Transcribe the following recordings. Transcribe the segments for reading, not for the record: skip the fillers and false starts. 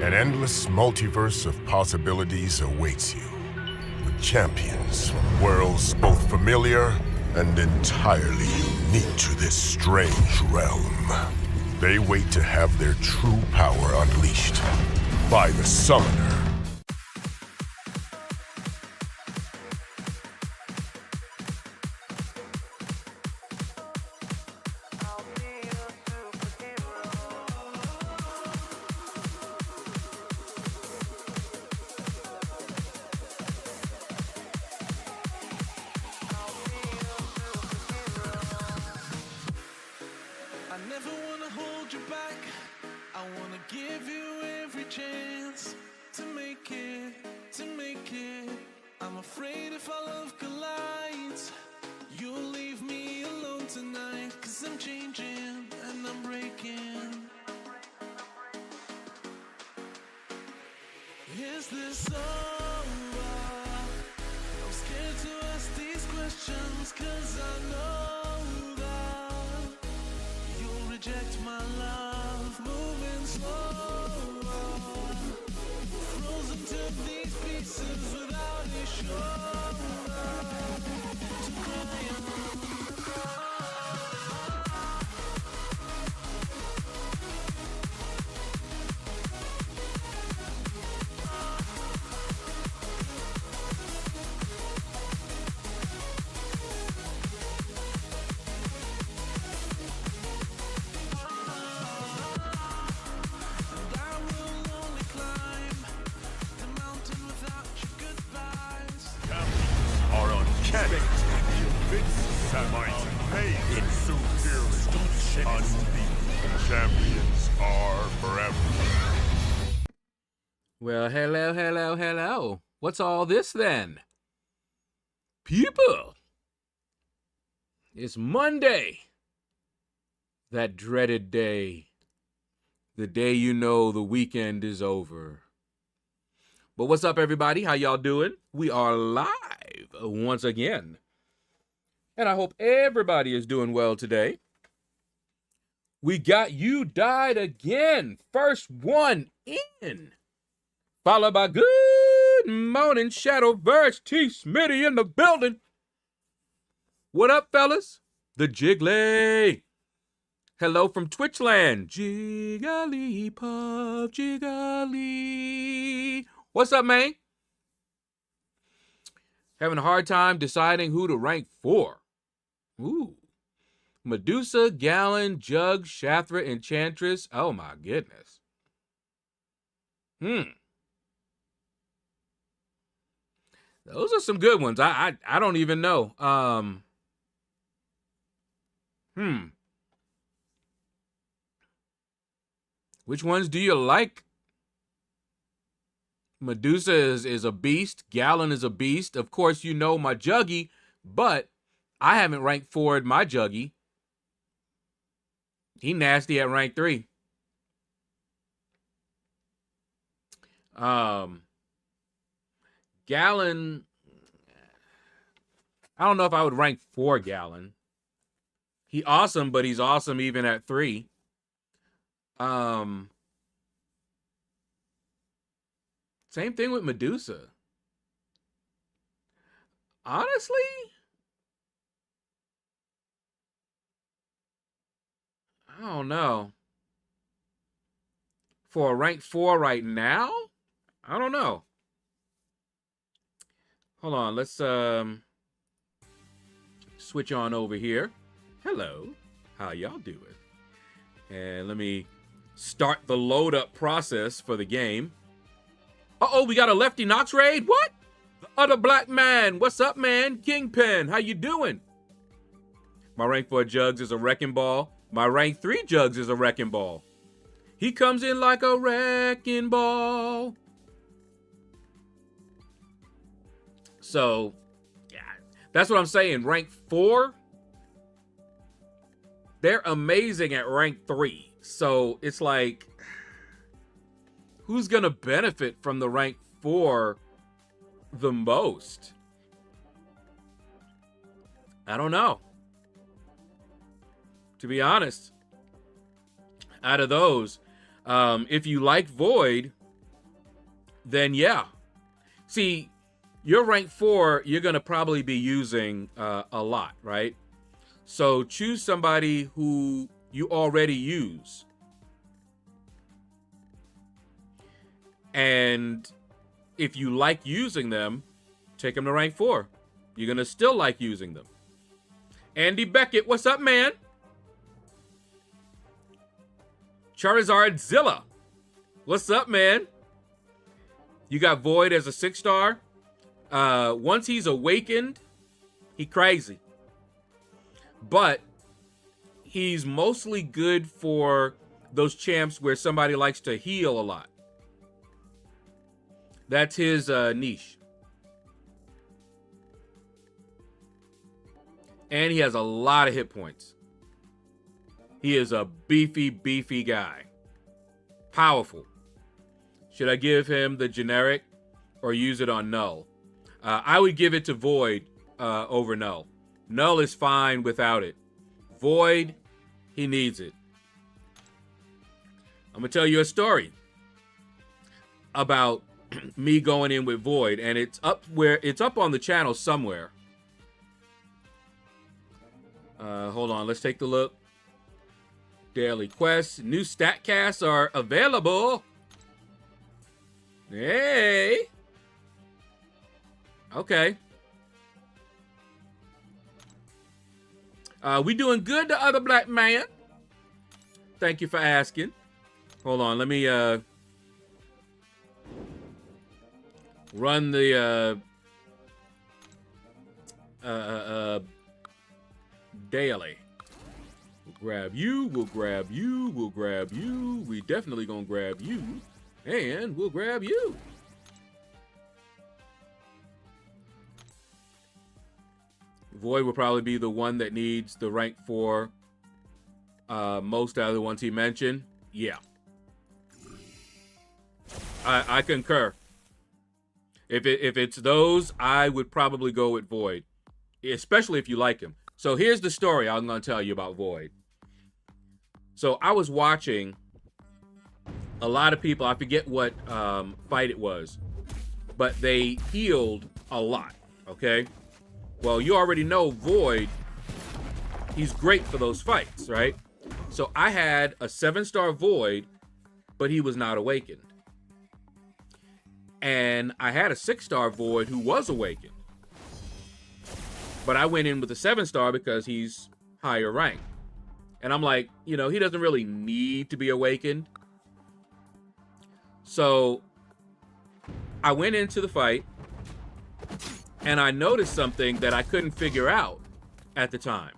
An endless multiverse of possibilities awaits you. With champions from worlds both familiar and entirely unique to this strange realm. They wait to have their true power unleashed by the Summoner. Champions are forever. Well, hello. What's all this then? People, it's Monday. That dreaded day. The day you know the weekend is over. But what's up, everybody? How y'all doing? We are live once again. And I hope everybody is doing well today. We got You Died Again. First one in. Followed by Good Morning Shadowverse. T. Smitty in the building. What up, fellas? The Jiggly. Hello from Twitchland. Jigglypuff, Jiggly. What's up, man? Having a hard time deciding who to rank for. Ooh. Medusa, Gallon, Jug, Shathra, Enchantress. Oh my goodness. Those are some good ones. I don't even know. Which ones do you like? Medusa is a beast. Gallon is a beast. Of course, you know my Juggy, but I haven't ranked forward my Juggy. He nasty at rank 3. Gallon, I don't know if I would rank 4 Gallon. He awesome, but he's awesome even at 3. Same thing with Medusa. Honestly, I don't know. For a rank 4 right now, I don't know. Hold on, let's switch on over here. Hello, how y'all doing? And let me start the load up process for the game. Uh-oh, we got a Lefty Knox raid? What? The other black man. What's up, man? Kingpin, how you doing? My rank 4 Jugs is a wrecking ball. My rank 3 Jugs is a wrecking ball. He comes in like a wrecking ball. So, yeah, that's what I'm saying. Rank 4, they're amazing at rank 3. So it's like, who's going to benefit from the rank 4 the most? I don't know. To be honest, out of those, if you like Void, then yeah. See, your rank 4, you're going to probably be using a lot, right? So choose somebody who you already use. And if you like using them, take them to rank 4. You're going to still like using them. Andy Beckett, what's up, man? Charizardzilla, what's up, man? You got Void as a 6-star. Once he's awakened, he crazy. But he's mostly good for those champs where somebody likes to heal a lot. That's his niche. And he has a lot of hit points. He is a beefy, beefy guy. Powerful. Should I give him the generic or use it on Null? I would give it to Void over Null. Null is fine without it. Void, he needs it. I'm going to tell you a story about me going in with Void, and it's up on the channel somewhere. Hold on, let's take the look. Daily quests, new stat casts are available. Hey. Okay. We doing good, the other black man. Thank you for asking. Hold on, let me run the daily. We'll grab you, we'll grab you, we'll grab you. We definitely gonna grab you. And we'll grab you. Void will probably be the one that needs the rank 4 most out of the ones he mentioned. Yeah. I concur. If it's those, I would probably go with Void. Especially if you like him. So here's the story I'm going to tell you about Void. So I was watching a lot of people, I forget what fight it was, but they healed a lot, okay? Well, you already know Void, he's great for those fights, right? So I had a 7-star Void, but he was not awakened. And I had a 6-star Void who was awakened. But I went in with a 7-star because he's higher ranked. And I'm like, you know, he doesn't really need to be awakened. So I went into the fight and I noticed something that I couldn't figure out at the time.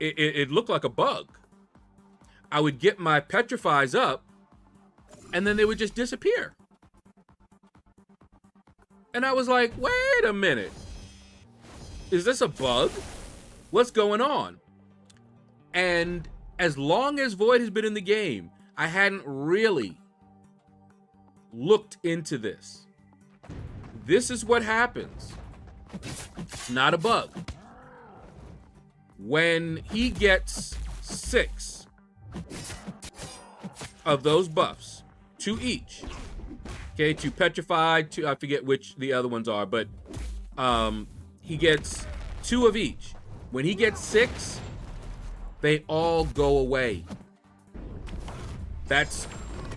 It looked like a bug. I would get my petrifies up and then they would just disappear. And I was like, wait a minute. Is this a bug? What's going on? And as long as Void has been in the game, I hadn't really looked into this. This is what happens. It's not a bug. When he gets 6 of those buffs, 2 each. Okay, 2 petrified, 2, I forget which the other ones are, but he gets 2 of each. When he gets 6, they all go away.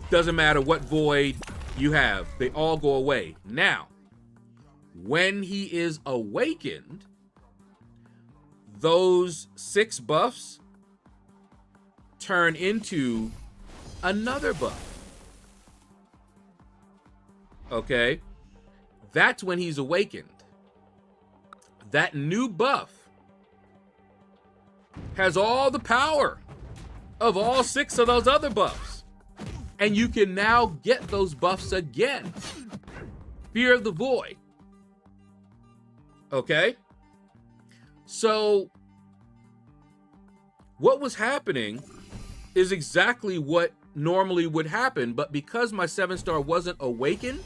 Doesn't matter what Void you have, they all go away. Now, when he is awakened, those 6 buffs turn into another buff. Okay? That's when he's awakened. That new buff has all the power of all 6 of those other buffs. And you can now get those buffs again. Fear of the Void. Okay? So, what was happening is exactly what normally would happen, but because my 7-star wasn't awakened,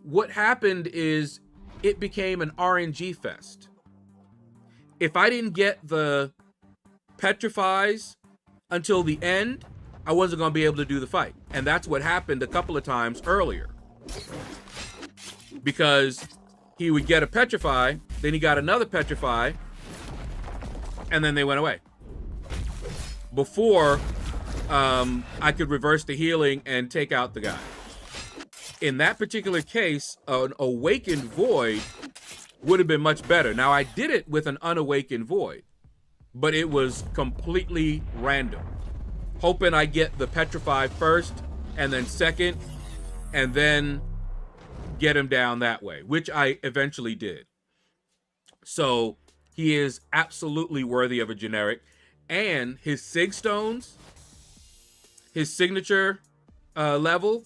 what happened is it became an RNG fest. If I didn't get the petrifies until the end, I wasn't going to be able to do the fight. And that's what happened a couple of times earlier. Because he would get a petrify, then he got another petrify, and then they went away. Before I could reverse the healing and take out the guy. In that particular case, an awakened void would have been much better. Now, I did it with an unawakened void, but it was completely random. Hoping I get the petrify first, and then second, and then get him down that way, which I eventually did. So he is absolutely worthy of a generic. And his Sig Stones, his signature level,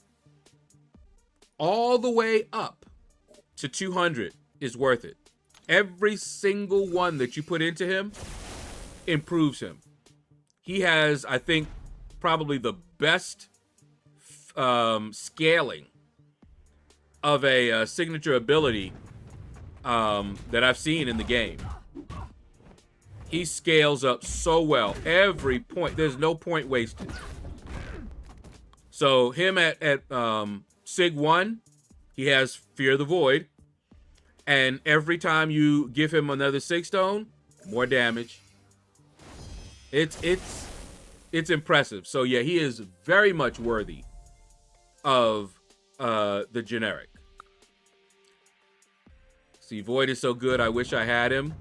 all the way up to 200 is worth it. Every single one that you put into him improves him. He has, I think, probably the best scaling of a signature ability that I've seen in the game. He scales up so well. Every point, there's no point wasted. So him at Sig 1, he has Fear the Void. And every time you give him another Sig Stone, more damage. It's impressive. So yeah, he is very much worthy of the generic. See, Void is so good, I wish I had him.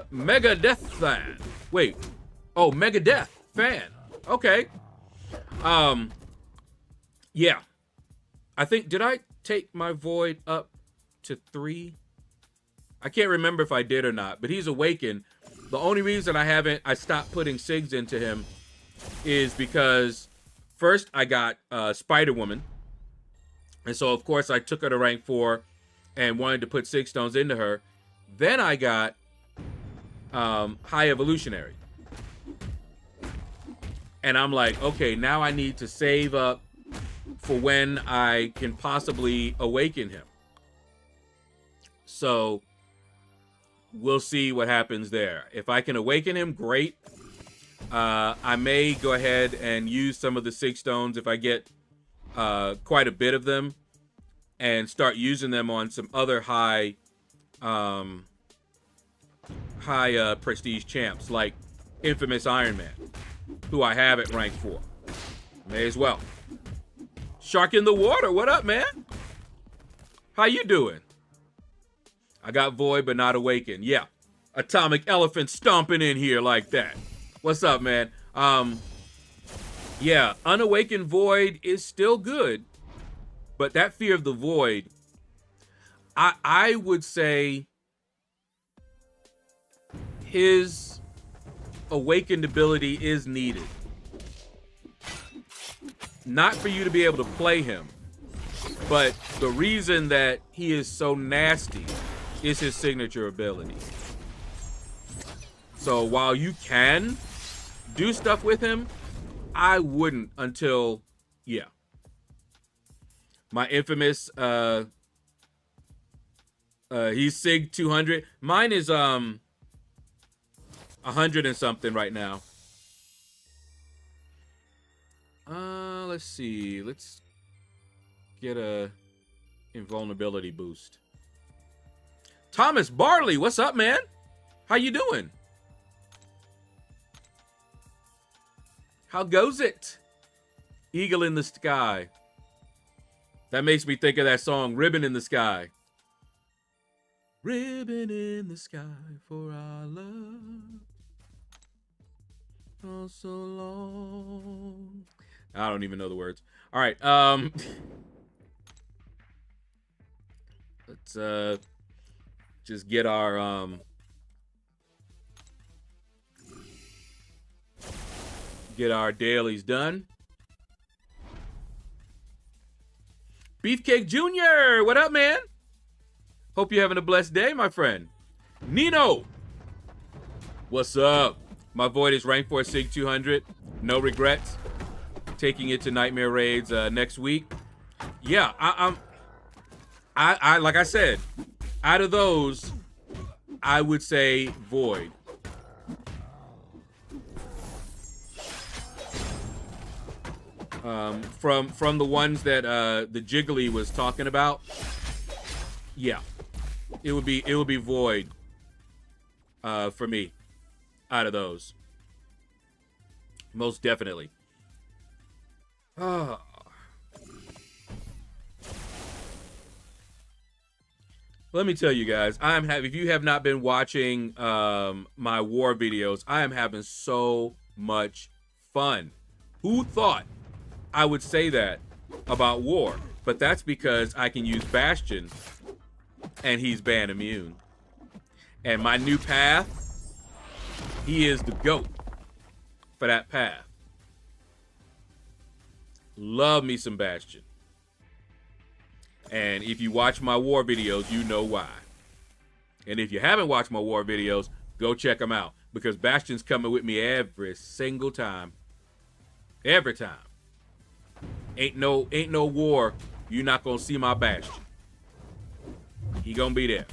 Mega Death fan. Wait. Oh, Mega Death fan. Okay. Yeah. I think, did I take my Void up to 3? I can't remember if I did or not, but he's awakened. The only reason I stopped putting Sigs into him is because first I got Spider-Woman. And so, of course, I took her to rank 4 and wanted to put Sig Stones into her. Then I got High Evolutionary. And I'm like, okay, now I need to save up for when I can possibly awaken him. So we'll see what happens there. If I can awaken him, great. I may go ahead and use some of the Sig Stones if I get quite a bit of them and start using them on some other high prestige champs like Infamous Iron Man, who I have at rank 4. May as well. Shark in the water, what up, man? How you doing? I got Void, but not Awakened. Yeah, Atomic Elephant stomping in here like that. What's up, man? Yeah, Unawakened Void is still good, but that Fear of the Void, I would say his awakened ability is needed. Not for you to be able to play him, but the reason that he is so nasty is his signature ability. So while you can do stuff with him, I wouldn't until, yeah. My infamous, he's Sig 200. Mine is 100 and something right now. Let's see. Let's get a invulnerability boost. Thomas Barley, what's up, man? How you doing? How goes it? Eagle in the sky. That makes me think of that song, Ribbon in the Sky. Ribbon in the sky for our love. Oh, so long. I don't even know the words. All right. Let's just get our dailies done. Beefcake Jr., what up, man? Hope you're having a blessed day, my friend. Nino, what's up? My Void is ranked for Sig 200. No regrets. Taking it to Nightmare Raids next week. Yeah, I like I said, out of those, I would say Void. From the ones that the Jiggly was talking about, yeah, it would be Void for me out of those, most definitely. Let me tell you guys, if you have not been watching my war videos, I am having so much fun. Who thought I would say that about war? But that's because I can use Bastion and he's ban immune. And my new path, he is the GOAT for that path. Love me some Bastion. And if you watch my war videos, you know why. And if you haven't watched my war videos, go check them out. Because Bastion's coming with me every single time. Every time. Ain't no war, you're not gonna see my Bastion. He gonna be there.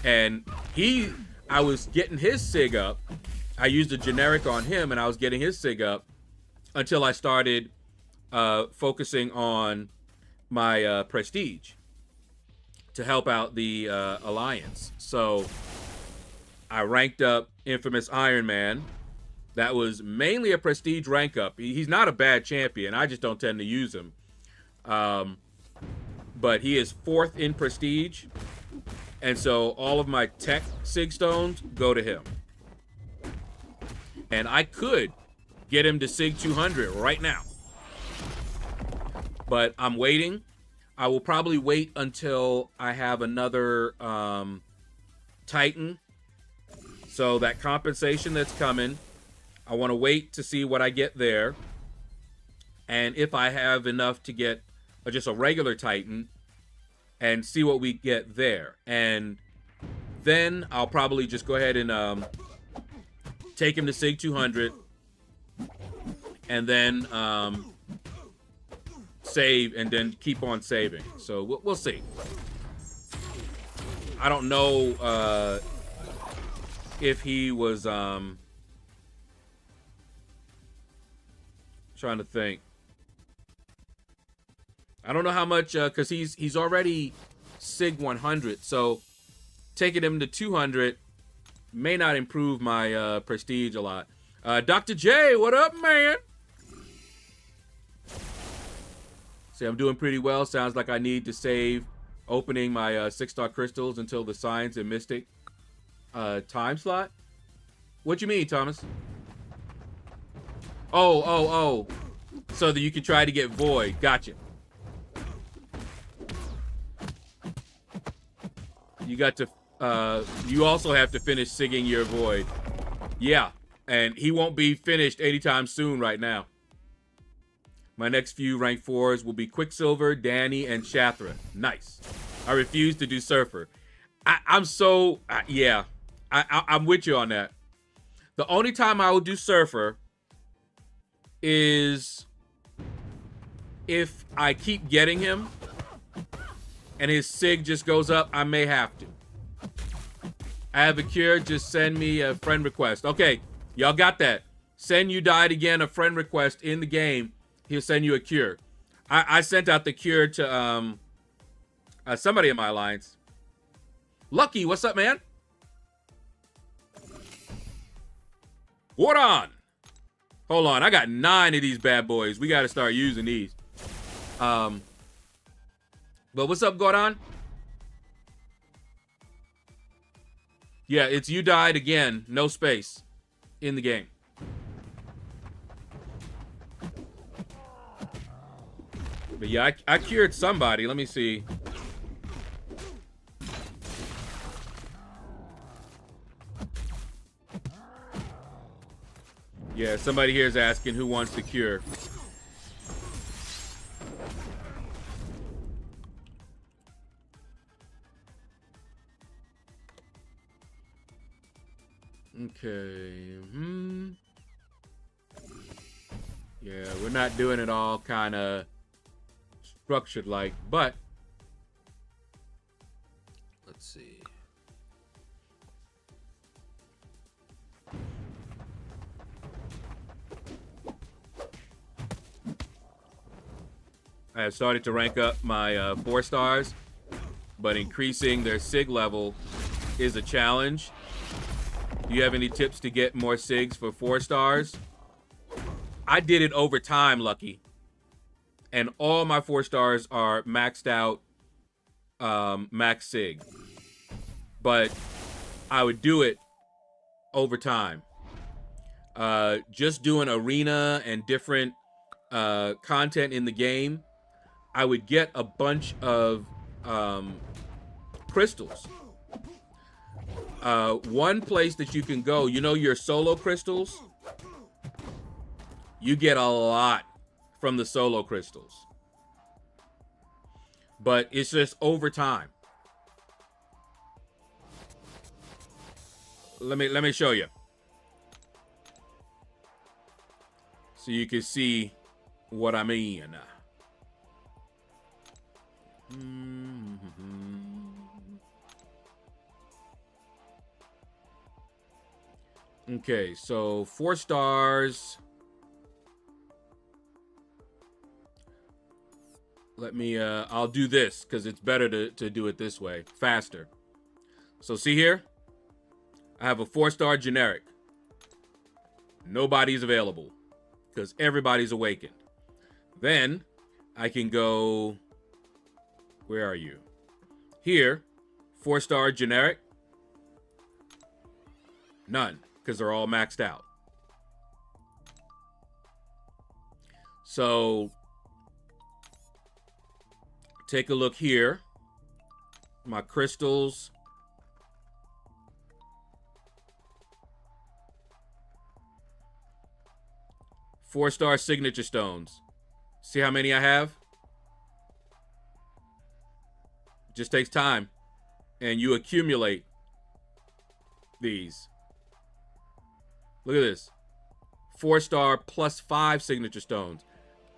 And I was getting his SIG up. I used a generic on him and I was getting his SIG up until I started focusing on my prestige to help out the alliance. So I ranked up Infamous Iron Man. That was mainly a prestige rank up. He's not a bad champion. I just don't tend to use him. But he is 4th in prestige. And so all of my tech SIG stones go to him. And I could get him to SIG 200 right now. But I'm waiting. I will probably wait until I have another Titan. So that compensation that's coming, I want to wait to see what I get there. And if I have enough to get just a regular Titan and see what we get there. And then I'll probably just go ahead and take him to SIG 200. And then save and then keep on saving. So we'll see. I don't know if he was trying to think. I don't know how much because he's already SIG 100. So taking him to 200 may not improve my prestige a lot. Dr. J, what up, man? See, I'm doing pretty well. Sounds like I need to save opening my 6-star crystals until the Science and Mystic time slot. What you mean, Thomas? Oh. So that you can try to get Void. Gotcha. You got to, you also have to finish SIGging your Void. Yeah, and he won't be finished anytime soon right now. My next few rank 4s will be Quicksilver, Danny, and Shathra. Nice. I refuse to do Surfer. I'm so, yeah. I'm with you on that. The only time I will do Surfer is if I keep getting him and his SIG just goes up, I may have to. I have a cure, just send me a friend request. Okay, y'all got that. Send You Died Again a friend request in the game. He'll send you a cure. I sent out the cure to somebody in my alliance. Lucky, what's up, man? What on? Hold on, I got 9 of these bad boys. We got to start using these. But what's up, Gordon? Yeah, it's You Died Again, no space in the game. But yeah, I cured somebody. Let me see. Yeah, somebody here is asking who wants the cure. Okay. Yeah, we're not doing it all kind of structured like, but let's see. I have started to rank up my 4 stars, but increasing their SIG level is a challenge. Do you have any tips to get more SIGs for 4 stars? I did it over time, Lucky. And all my 4 stars are maxed out max SIG. But I would do it over time. Just doing arena and different content in the game, I would get a bunch of crystals. One place that you can go, you know your solo crystals? You get a lot from the solo crystals. But it's just over time. Let me show you. So you can see what I mean. Okay, so 4 stars. Let me, I'll do this because it's better to do it this way, faster. So see here, I have a 4-star generic. Nobody's available because everybody's awakened. Then I can go, where are you? Here, 4-star generic. None, because they're all maxed out. So take a look here. My crystals. Four-star signature stones. See how many I have? Just takes time. And you accumulate these. Look at this. 4-star plus 5 signature stones.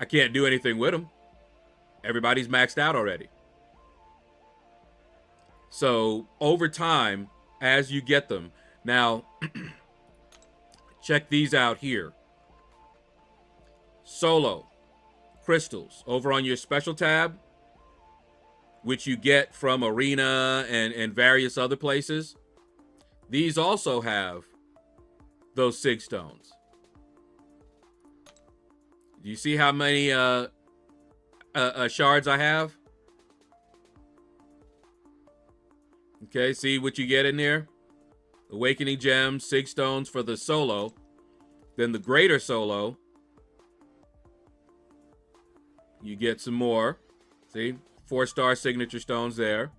I can't do anything with them. Everybody's maxed out already. So over time, as you get them. Now, check these out here. Solo crystals over on your special tab, which you get from Arena and various other places. These also have those 6 stones. Do you see how many shards I have? Okay, see what you get in there? Awakening gems, 6 stones for the solo. Then the greater solo, you get some more. See? 4-star signature stones there.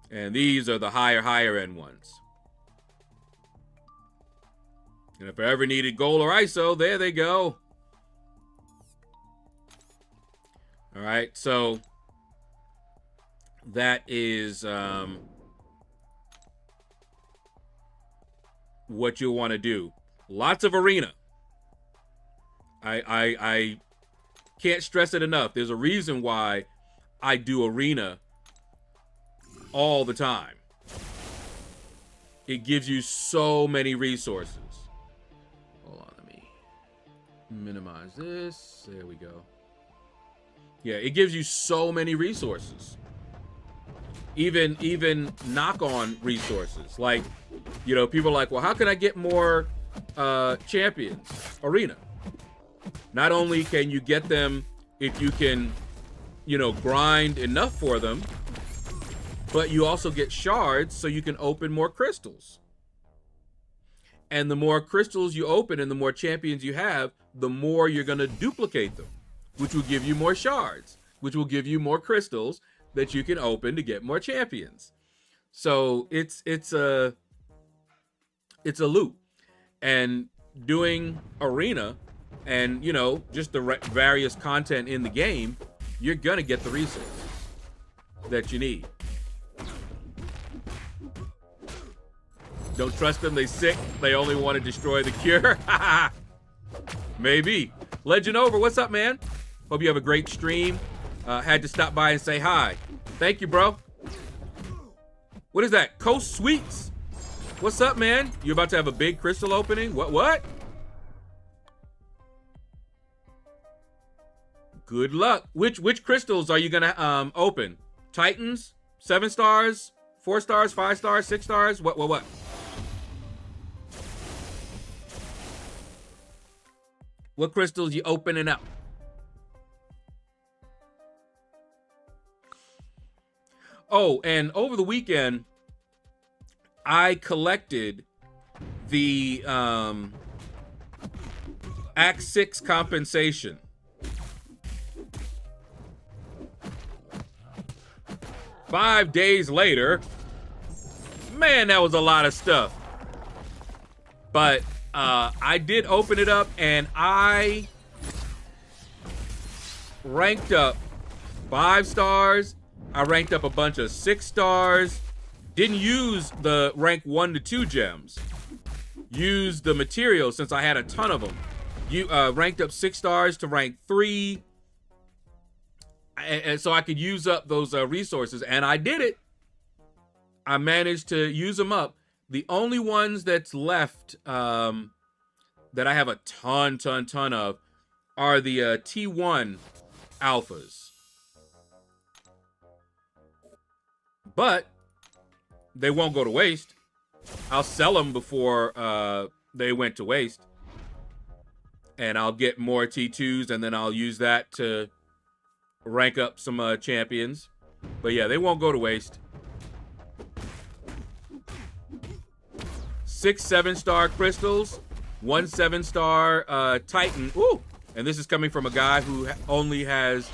And these are the higher end ones. And if I ever needed gold or ISO, there they go. All right, so that is what you'll want to do. Lots of arena. I can't stress it enough. There's a reason why I do arena all the time. It gives you so many resources. Hold on, let me minimize this. There we go. Yeah, it gives you so many resources. Even knock-on resources. Like, you know, people are like, well, how can I get more champions? Arena. Not only can you get them if you can, you know, grind enough for them, but you also get shards so you can open more crystals. And the more crystals you open and the more champions you have, the more you're going to duplicate them, which will give you more shards, which will give you more crystals that you can open to get more champions. So it's a loop. And doing arena and, you know, just the various content in the game, you're going to get the resources that you need. Don't trust them, they sick. They only want to destroy the cure. Maybe. Legend Over, what's up, man? Hope you have a great stream. Had to stop by and say hi. Thank you, bro. What is that? Coast Sweets. What's up, man? You about to have a big crystal opening? What? Good luck. Which crystals are you gonna open? Titans, 7 stars, 4 stars, 5 stars, 6 stars. What? What crystals you opening up? Oh, and over the weekend, I collected the Act 6 compensation. Five days later, man, that was a lot of stuff. But I did open it up, and I ranked up 5 stars. I ranked up a bunch of 6 stars. Didn't use the rank 1 to 2 gems. Used the material since I had a ton of them. You ranked up 6 stars to rank 3. And so I could use up those resources, and I did it. I managed to use them up. The only ones that's left that I have a ton of are the T1 alphas. But they won't go to waste. I'll sell them before they went to waste. And I'll get more T2s, and then I'll use that to rank up some champions. But yeah, they won't go to waste. 6 7-star crystals, 1 7-star Titan. Ooh, and this is coming from a guy who only has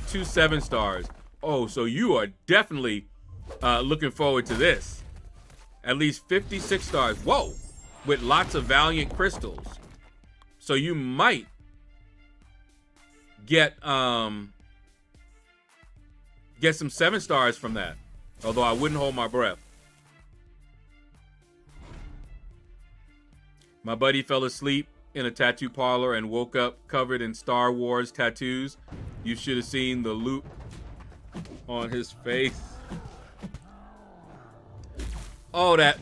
2 7 stars. Oh, so you are definitely looking forward to this. At least 56 stars. Whoa, with lots of Valiant crystals. So you might get some 7 stars from that. Although I wouldn't hold my breath. My buddy fell asleep in a tattoo parlor and woke up covered in Star Wars tattoos. You should have seen the look on his face. Oh, that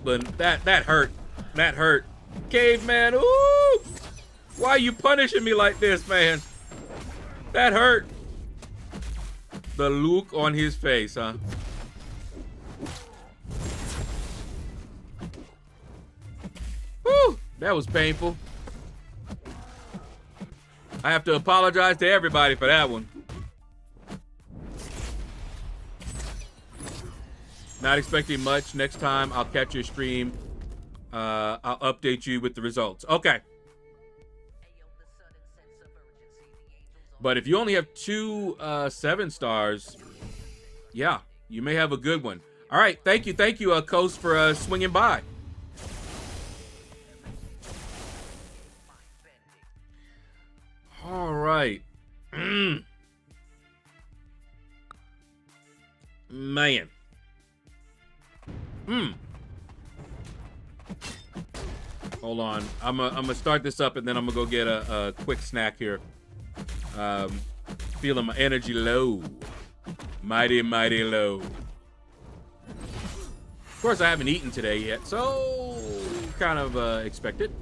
hurt. That hurt. Caveman, ooh! Why are you punishing me like this, man? That hurt. The look on his face, huh? Whew, that was painful. I have to apologize to everybody for that one. Not expecting much. Next time I'll catch your stream. I'll update you with the results. Okay. But if you only have 2 7 stars, yeah, you may have a good one. All right, thank you, Coast, for swinging by. All right. Man. Hold on. I'm gonna start this up, and then I'm gonna go get a quick snack here. Feeling my energy low. Mighty low. Of course, I haven't eaten today yet, so kind of expected.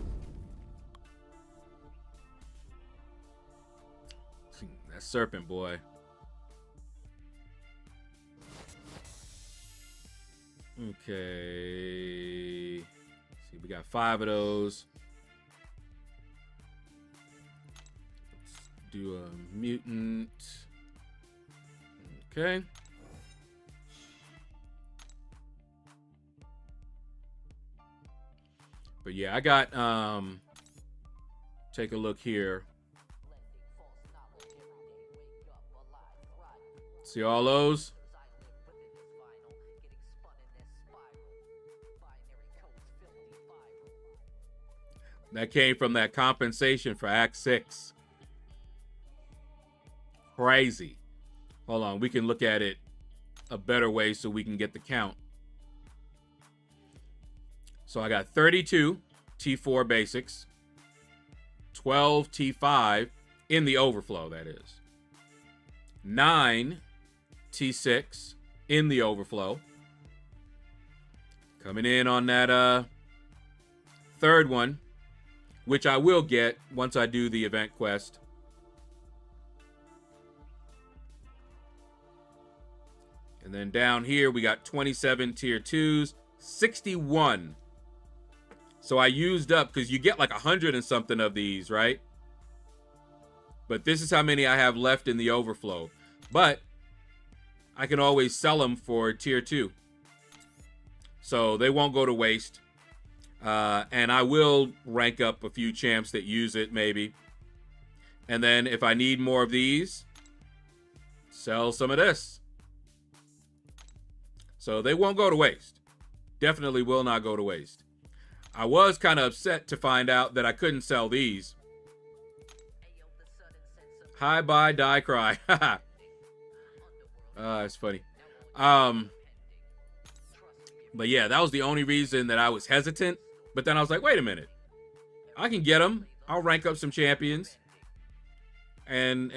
That serpent boy. Okay. Let's see, we got 5 of those. Let's do a mutant. Okay. But yeah, I got take a look here. See all those? That came from that compensation for Act 6. Crazy. Hold on, we can look at it a better way so we can get the count. So I got 32 T4 basics, 12 T5 in the overflow, that is. 9 T6 in the overflow. Coming in on that third one, which I will get once I do the event quest. And then down here, we got 27 tier 2s, 61. So I used up, because you get like 100 and something of these, right? But this is how many I have left in the overflow. But I can always sell them for tier 2. So they won't go to waste. And I will rank up a few champs that use it, maybe. And then if I need more of these, sell some of this. So they won't go to waste. Definitely will not go to waste. I was kind of upset to find out that I couldn't sell these. Hi, bye, die, cry. It's funny. But yeah, that was the only reason that I was hesitant. But then I was like, wait a minute. I can get them. I'll rank up some champions. And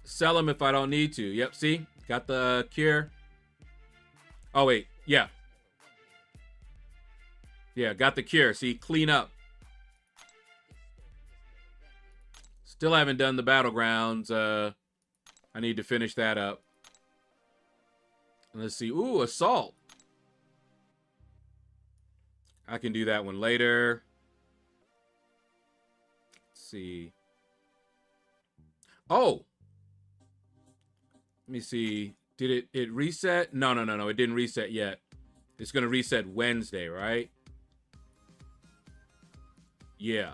sell them if I don't need to. Yep, see? Got the cure. Oh, wait. Yeah. Yeah, got the cure. See? Clean up. Still haven't done the battlegrounds. I need to finish that up. Let's see. Ooh, assault. I can do that one later. Let's see. Oh. Let me see. Did it reset? No. It didn't reset yet. It's going to reset Wednesday, right? Yeah.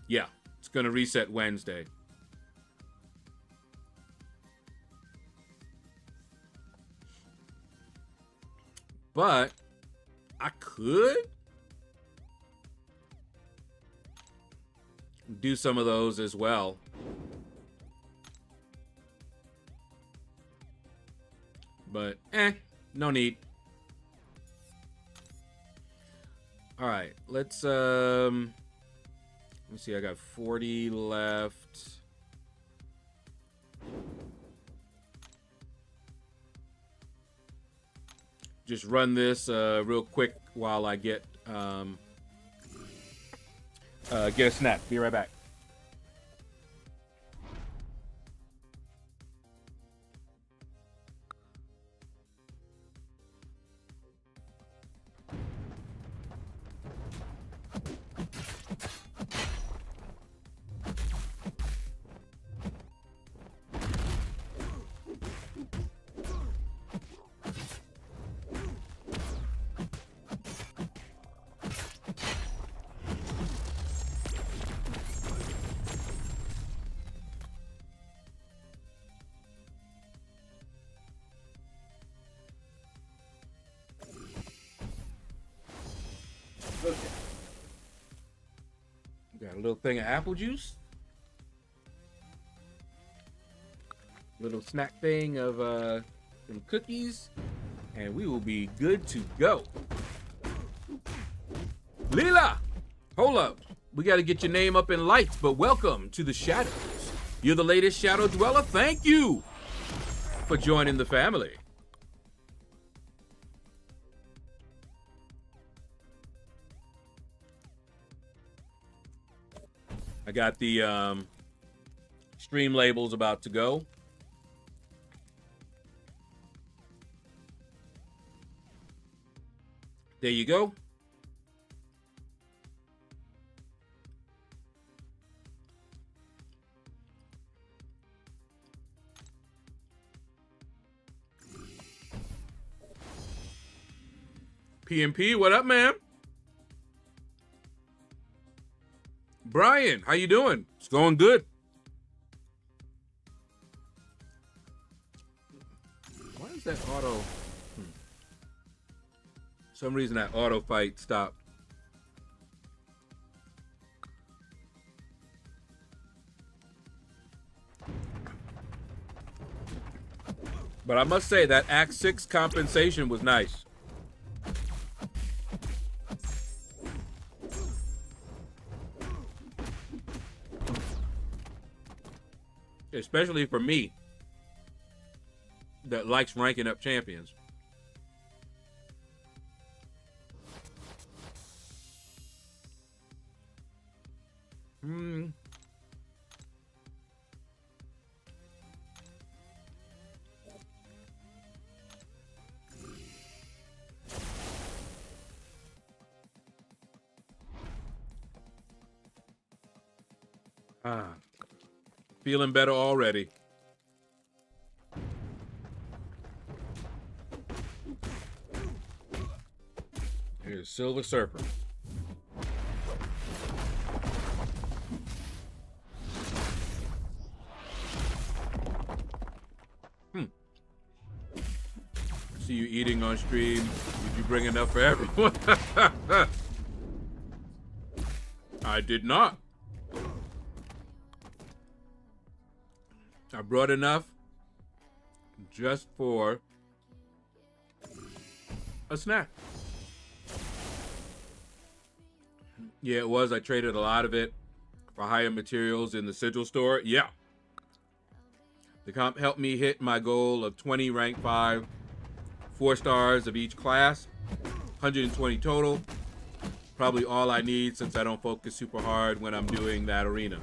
Yeah. It's going to reset Wednesday. But I could do some of those as well. But, no need. All right, let's, let me see, I got 40 left. Just run this real quick while I get a snack. Be right back. Got a little thing of apple juice. Little snack thing of some cookies. And we will be good to go. Leela! Hold up. We got to get your name up in lights, but welcome to the Shadows. You're the latest Shadow Dweller. Thank you for joining the family. I got the stream labels about to go. There you go. PMP, what up, man? Brian, how you doing? It's going good. Why is that auto? For some reason that auto fight stopped. But I must say that Act 6 compensation was nice. Especially for me that likes ranking up champions. Feeling better already. Here's Silver Surfer. See you eating on stream. Did you bring enough for everyone? I did not. I brought enough just for a snack. Yeah, it was. I traded a lot of it for higher materials in the sigil store. Yeah. The comp helped me hit my goal of 20 rank 5, 4 stars of each class, 120 total. Probably all I need since I don't focus super hard when I'm doing that arena.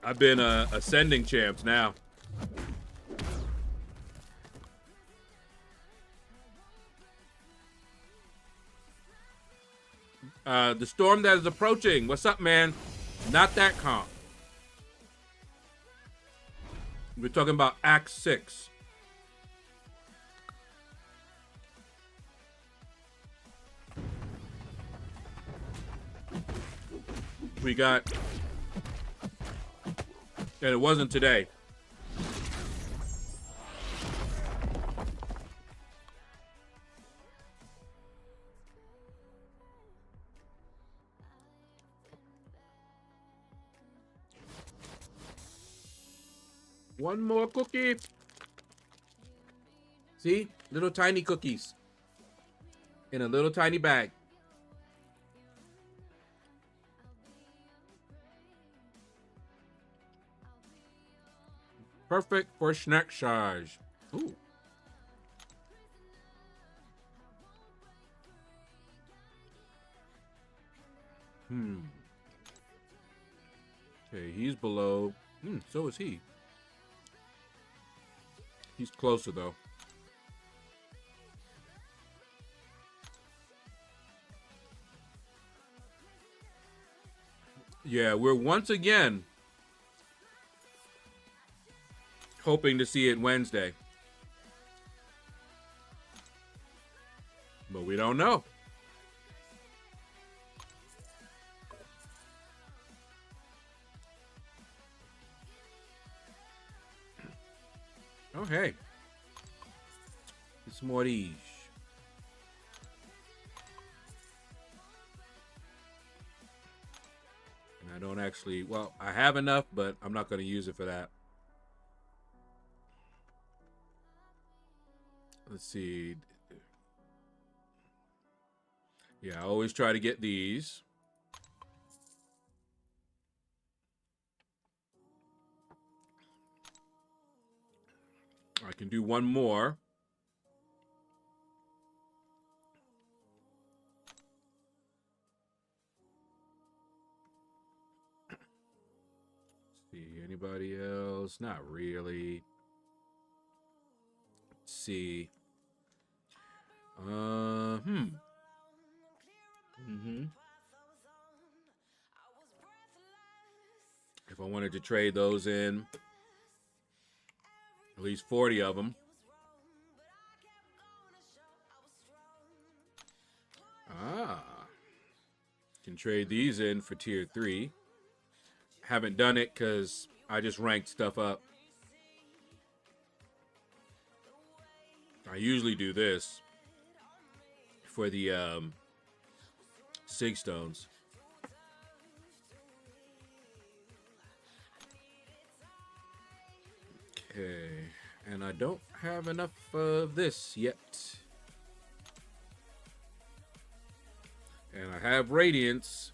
I've been ascending champs now. The storm that is approaching. What's up, man? Not that comp. We're talking about Act 6. We got... And it wasn't today. One more cookie. See? Little tiny cookies. In a little tiny bag. Perfect for snack size. Ooh. Okay, he's below. So is he. He's closer, though. Yeah, we're once again hoping to see it Wednesday. But we don't know. Okay. It's more these. And I don't actually, well, I have enough, but I'm not going to use it for that. Let's see. Yeah, I always try to get these. I can do one more. Let's see, anybody else? Not really. Let's see. If I wanted to trade those in, at least 40 of them. Can trade these in for tier 3. Haven't done it because I just ranked stuff up. I usually do this for the Sig Stones. Okay, and I don't have enough of this yet. And I have Radiance,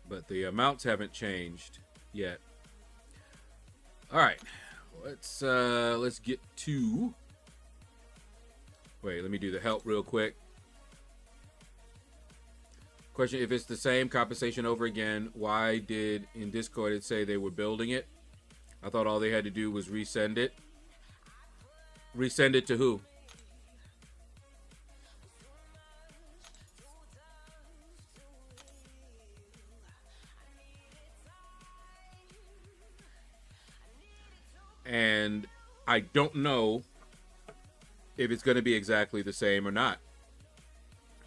but the amounts haven't changed yet. All right, let's get to. Wait, let me do the help real quick. Question: if it's the same compensation over again, why did in Discord it say they were building it? I thought all they had to do was resend it. Resend it to who? And I don't know if it's going to be exactly the same or not.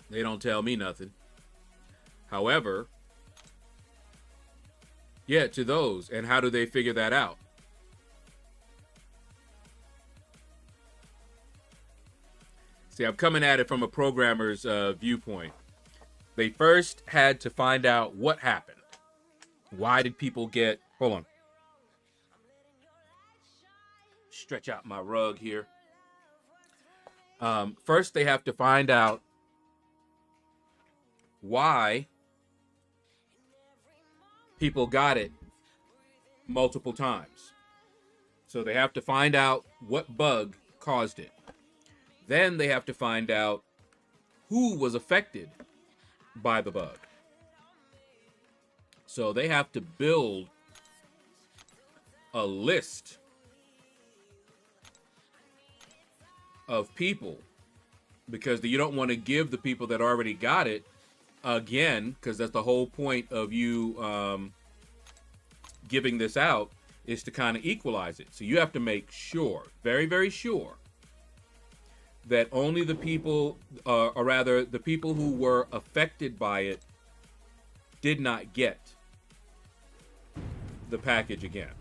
They don't tell me nothing. However, yeah, to those. And how do they figure that out? See, I'm coming at it from a programmer's viewpoint. They first had to find out what happened. Why did people get... Hold on. Stretch out my rug here. First, they have to find out why people got it multiple times. So they have to find out what bug caused it. Then they have to find out who was affected by the bug. So they have to build a list of people, because you don't want to give the people that already got it again, because that's the whole point of you giving this out, is to kind of equalize it. So you have to make sure, very, very sure, that only the people, or rather the people who were affected by it, did not get the package again.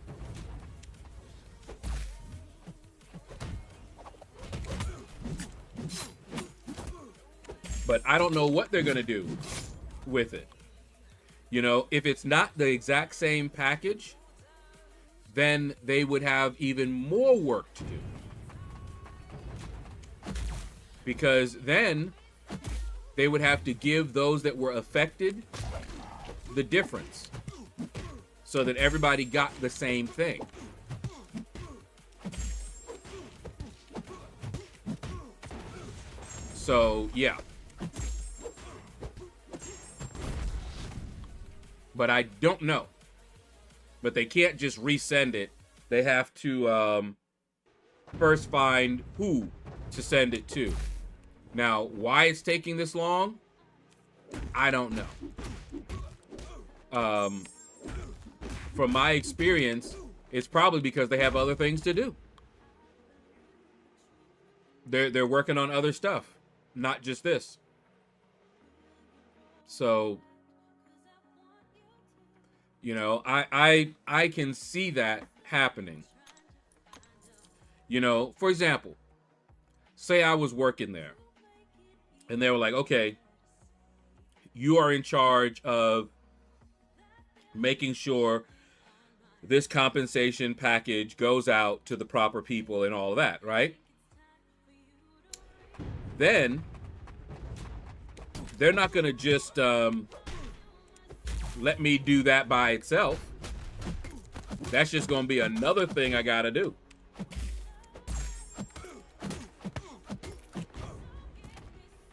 But I don't know what they're going to do with it. You know, if it's not the exact same package, then they would have even more work to do. Because then they would have to give those that were affected the difference, so that everybody got the same thing. So, yeah. But I don't know. But they can't just resend it. They have to first find who to send it to. Now, why it's taking this long, I don't know. From my experience, it's probably because they have other things to do. They're working on other stuff, not just this. So, you know, I can see that happening. You know, for example, say I was working there and they were like, okay, you are in charge of making sure this compensation package goes out to the proper people and all of that, right? Then they're not going to just let me do that by itself. That's just going to be another thing I got to do.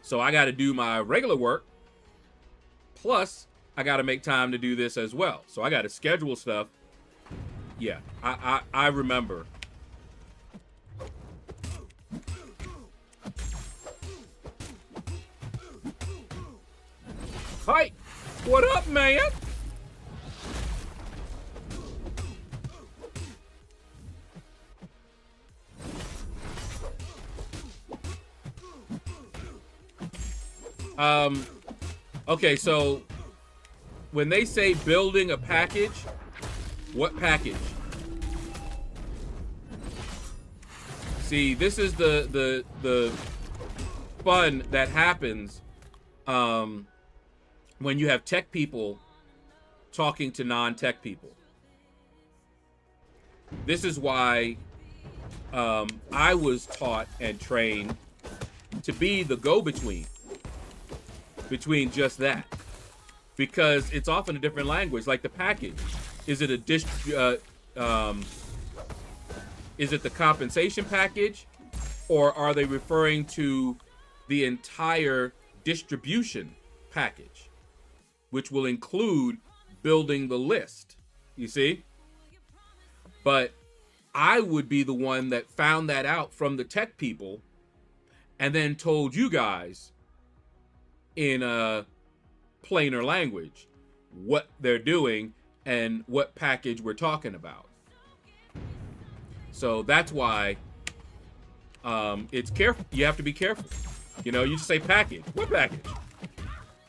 So I got to do my regular work. Plus, I got to make time to do this as well. So I got to schedule stuff. Yeah, I remember. Hi, what up, man? Okay, so when they say building a package, what package? See, this is the fun that happens when you have tech people talking to non-tech people. This is why I was taught and trained to be the go-between between just that, because it's often a different language. Like the package, is it a is it the compensation package, or are they referring to the entire distribution package, which will include building the list? You see? But I would be the one that found that out from the tech people and then told you guys in a plainer language what they're doing and what package we're talking about. So that's why it's careful. You have to be careful. You know, you just say package. What package?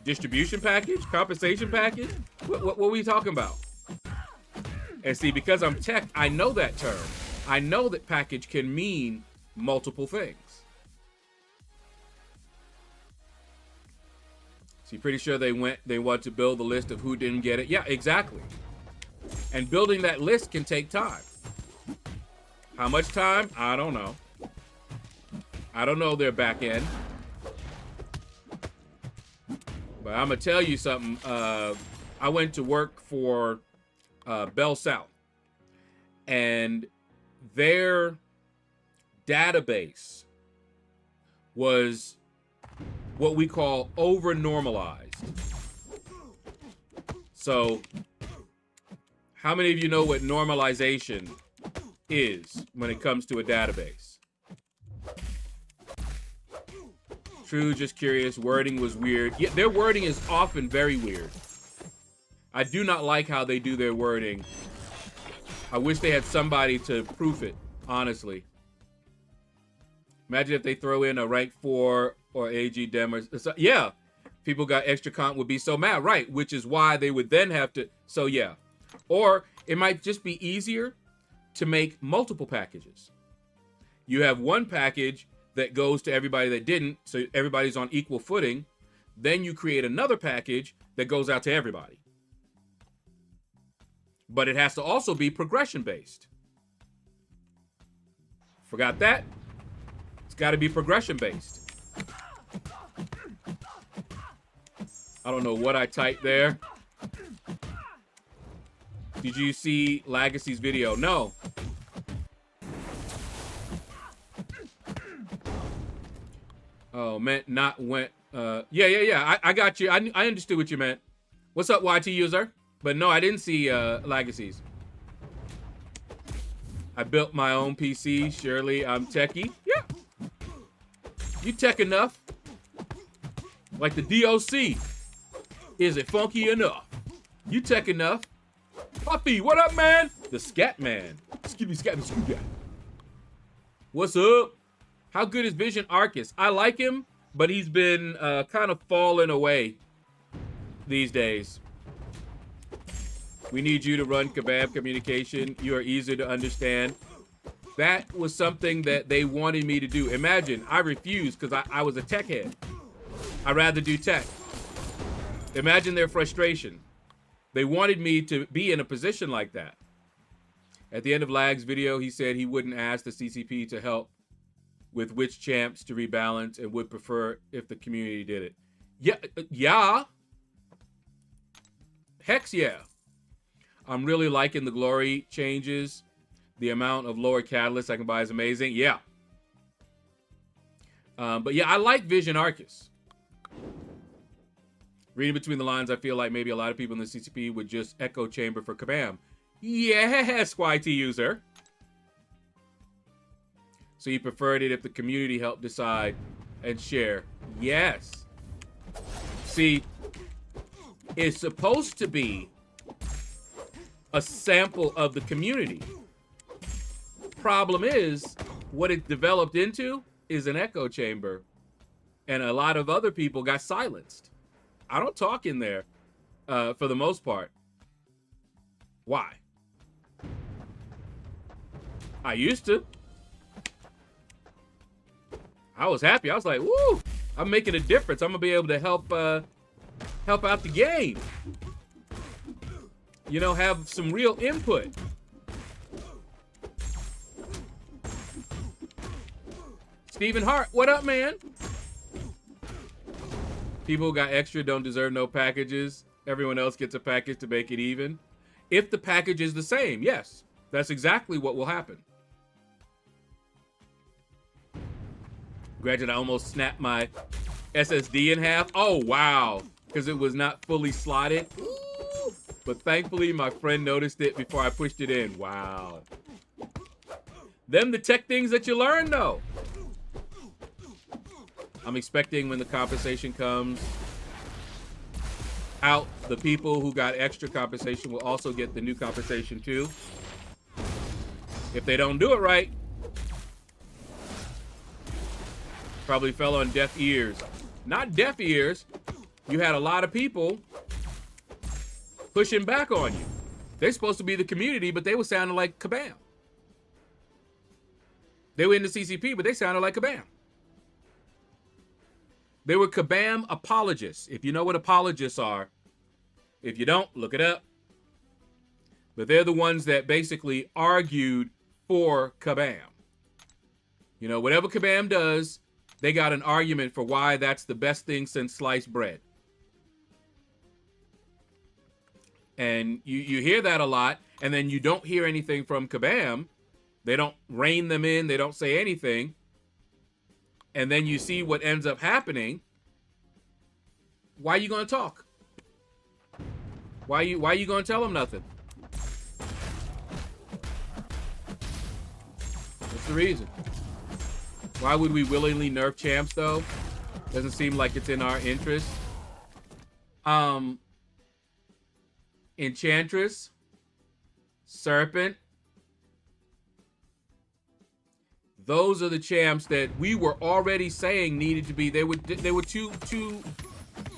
Distribution package? Compensation package? What were we talking about? And see, because I'm tech, I know that term. I know that package can mean multiple things. See, pretty sure they want to build the list of who didn't get it. Yeah, exactly. And building that list can take time. How much time? I don't know. I don't know their back end. But I'm going to tell you something. I went to work for Bell South. And their database was what we call over-normalized. So, how many of you know what normalization is when it comes to a database? True, just curious. Wording was weird. Yeah, their wording is often very weird. I do not like how they do their wording. I wish they had somebody to proof it, honestly. Imagine if they throw in a rank 4 or AG dem or yeah, people got extra comp would be so mad, right? Which is why they would then have to. So yeah, or it might just be easier to make multiple packages. You have one package that goes to everybody that didn't, so everybody's on equal footing. Then you create another package that goes out to everybody. But it has to also be progression based. Forgot that? It's got to be progression based. I don't know what I typed there. Did you see Legacy's video? No. Oh, meant not went. Yeah. I got you. I understood what you meant. What's up, YT user? But no, I didn't see Legacy's. I built my own PC. Surely I'm techie. Yeah. You tech enough. Like the DOC. Is it funky enough? You tech enough. Puffy, what up, man? The Scat Man. Excuse me, Scat Man. What's up? How good is Vision Arcus? I like him, but he's been kind of falling away these days. We need you to run Kebab Communication. You are easier to understand. That was something that they wanted me to do. Imagine, I refused because I was a tech head. I'd rather do tech. Imagine their frustration. They wanted me to be in a position like that. At the end of Lag's video, he said he wouldn't ask the CCP to help with which champs to rebalance and would prefer if the community did it. Yeah. Hex yeah. I'm really liking the glory changes. The amount of lower catalysts I can buy is amazing. Yeah. But yeah, I like Vision Arcus. Reading between the lines, I feel like maybe a lot of people in the CCP would just echo chamber for Kabam. Yes, YT user. So you preferred it if the community helped decide and share. Yes. See, it's supposed to be a sample of the community. Problem is, what it developed into is an echo chamber. And a lot of other people got silenced. I don't talk in there for the most part. Why? I used to. I was happy. I was like, woo, I'm making a difference. I'm going to be able to help out the game. You know, have some real input. Stephen Hart, what up, man? People who got extra don't deserve no packages. Everyone else gets a package to make it even. If the package is the same, yes. That's exactly what will happen. Granted, I almost snapped my SSD in half. Oh, wow. Because it was not fully slotted. Ooh. But thankfully, my friend noticed it before I pushed it in. Wow. Them the tech things that you learn, though. I'm expecting when the compensation comes out, the people who got extra compensation will also get the new compensation too. If they don't do it right, probably fell on deaf ears. Not deaf ears. You had a lot of people pushing back on you. They're supposed to be the community, but they were sounding like Kabam. They were in the CCP, but they sounded like Kabam. They were Kabam apologists. If you know what apologists are, if you don't, look it up. But they're the ones that basically argued for Kabam. You know, whatever Kabam does, they got an argument for why that's the best thing since sliced bread. And you hear that a lot, and then you don't hear anything from Kabam. They don't rein them in. They don't say anything. And then you see what ends up happening. Why are you going to talk? Why are you going to tell them nothing? What's the reason? Why would we willingly nerf champs, though? Doesn't seem like it's in our interest. Enchantress, Serpent. Those are the champs that we were already saying needed to be. They were too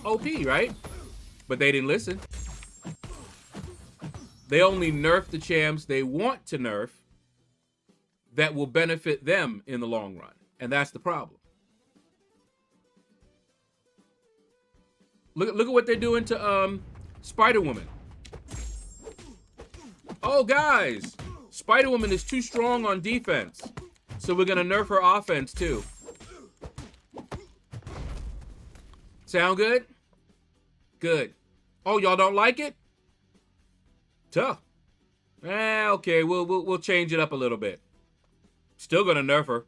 OP, right? But they didn't listen. They only nerf the champs they want to nerf that will benefit them in the long run. And that's the problem. Look at what they're doing to Spider-Woman. Oh, guys, Spider-Woman is too strong on defense. So we're going to nerf her offense, too. Sound good? Good. Oh, y'all don't like it? Tough. Okay, we'll change it up a little bit. Still going to nerf her.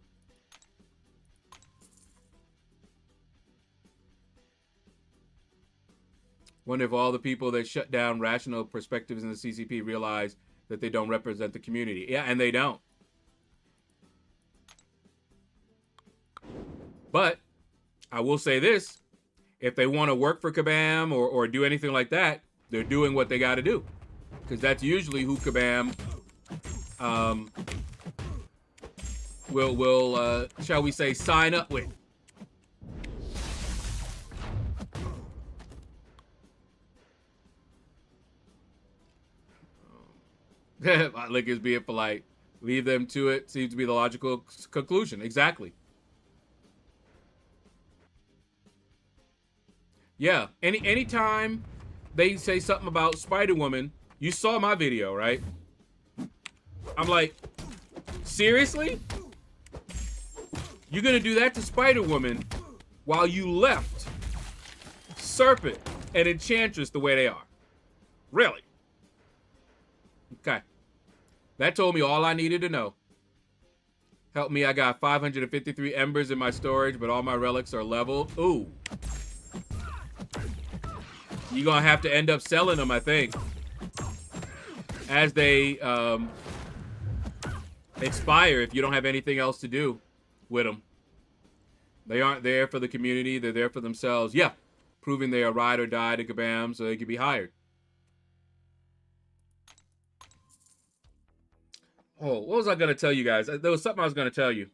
Wonder if all the people that shut down rational perspectives in the CCP realize that they don't represent the community. Yeah, and they don't. But I will say this. If they want to work for Kabam or do anything like that, they're doing what they got to do. Because that's usually who Kabam will shall we say, sign up with. Like is being polite. Leave them to it. Seems to be the logical conclusion. Exactly. Yeah. Anytime they say something about Spider-Woman, you saw my video, right? I'm like, seriously? You're gonna do that to Spider-Woman while you left Serpent and Enchantress the way they are? Really? Okay. That told me all I needed to know. Help me, I got 553 embers in my storage, but all my relics are leveled. Ooh. You're gonna have to end up selling them, I think. As they expire, if you don't have anything else to do with them. They aren't there for the community, they're there for themselves. Yeah, proving they are ride or die to Kabam so they can be hired. Oh, what was I going to tell you guys? There was something I was going to tell you.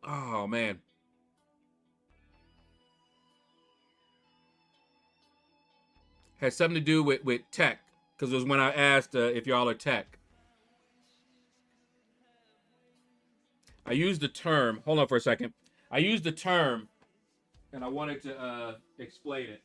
Oh, man. Had something to do with tech. Because it was when I asked if y'all are tech. I used the term. Hold on for a second. I used the term, and I wanted to explain it.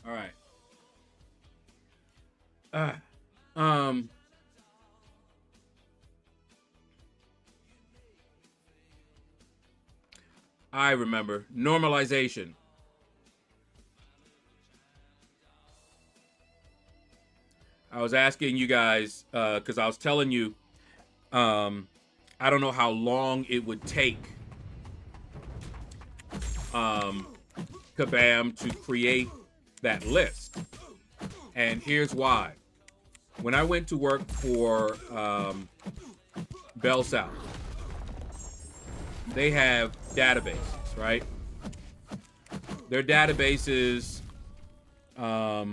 All right. I remember normalization. I was asking you guys because I was telling you I don't know how long it would take Kabam to create that list. And here's why. When I went to work for Bell South, they have databases, right? Their databases, there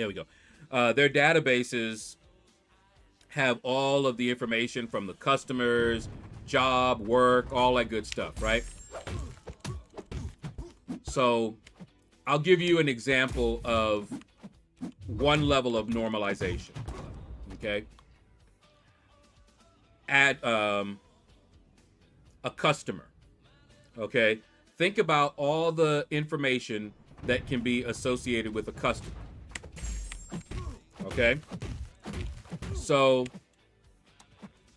we go. Their databases have all of the information from the customers, job, work, all that good stuff, right? So I'll give you an example of one level of normalization, okay? Add a customer, okay? Think about all the information that can be associated with a customer, okay? So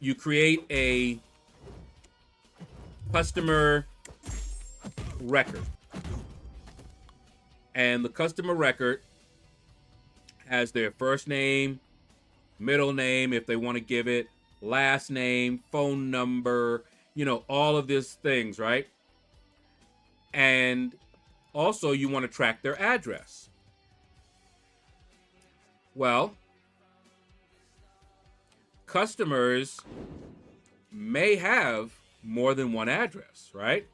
you create a customer record. And the customer record has their first name, middle name, if they want to give it, last name, phone number, you know, all of these things, right? And also you want to track their address. Well, customers may have more than one address, right?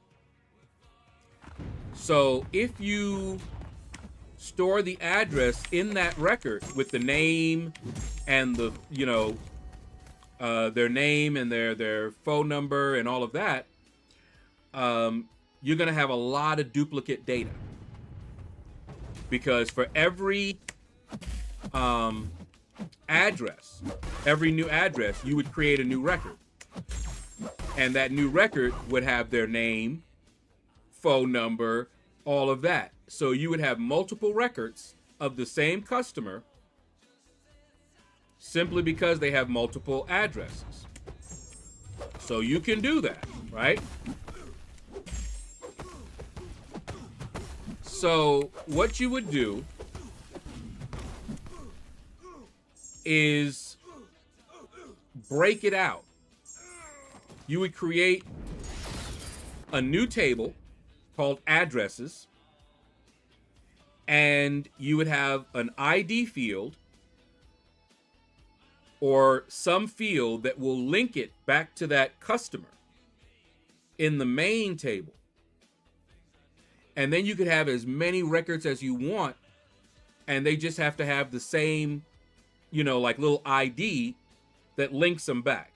So if you store the address in that record with the name and the, you know, their name and their phone number and all of that, you're going to have a lot of duplicate data. Because for every address, every new address, you would create a new record. And that new record would have their name, phone number, all of that. So you would have multiple records of the same customer simply because they have multiple addresses. So you can do that, right? So what you would do is break it out. You would create a new table called addresses, and you would have an ID field or some field that will link it back to that customer in the main table. And then you could have as many records as you want, and they just have to have the same, you know, like little ID that links them back.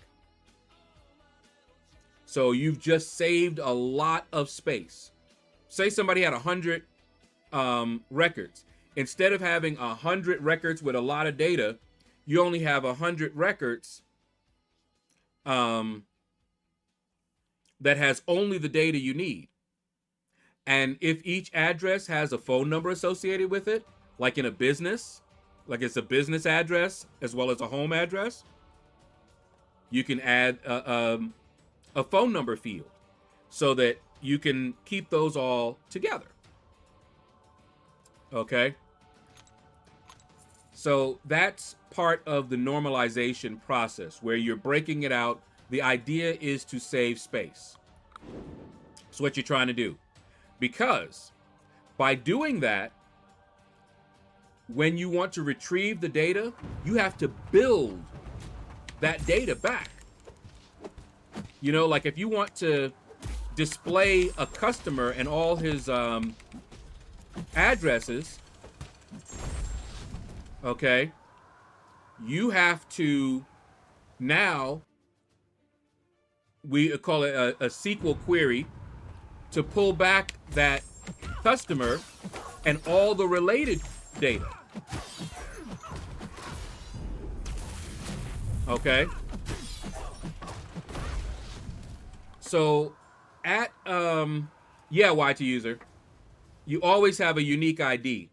So you've just saved a lot of space. Say somebody had 100 records. Instead of having 100 records with a lot of data, you only have 100 records that has only the data you need. And if each address has a phone number associated with it, like in a business, like it's a business address as well as a home address, you can add a phone number field so that you can keep those all together. Okay? So that's part of the normalization process where you're breaking it out. The idea is to save space. That's what you're trying to do. Because by doing that, when you want to retrieve the data, you have to build that data back. You know, like if you want to display a customer and all his addresses, okay, you have to now, we call it a SQL query, to pull back that customer and all the related data. Okay. So at YT user, you always have a unique ID.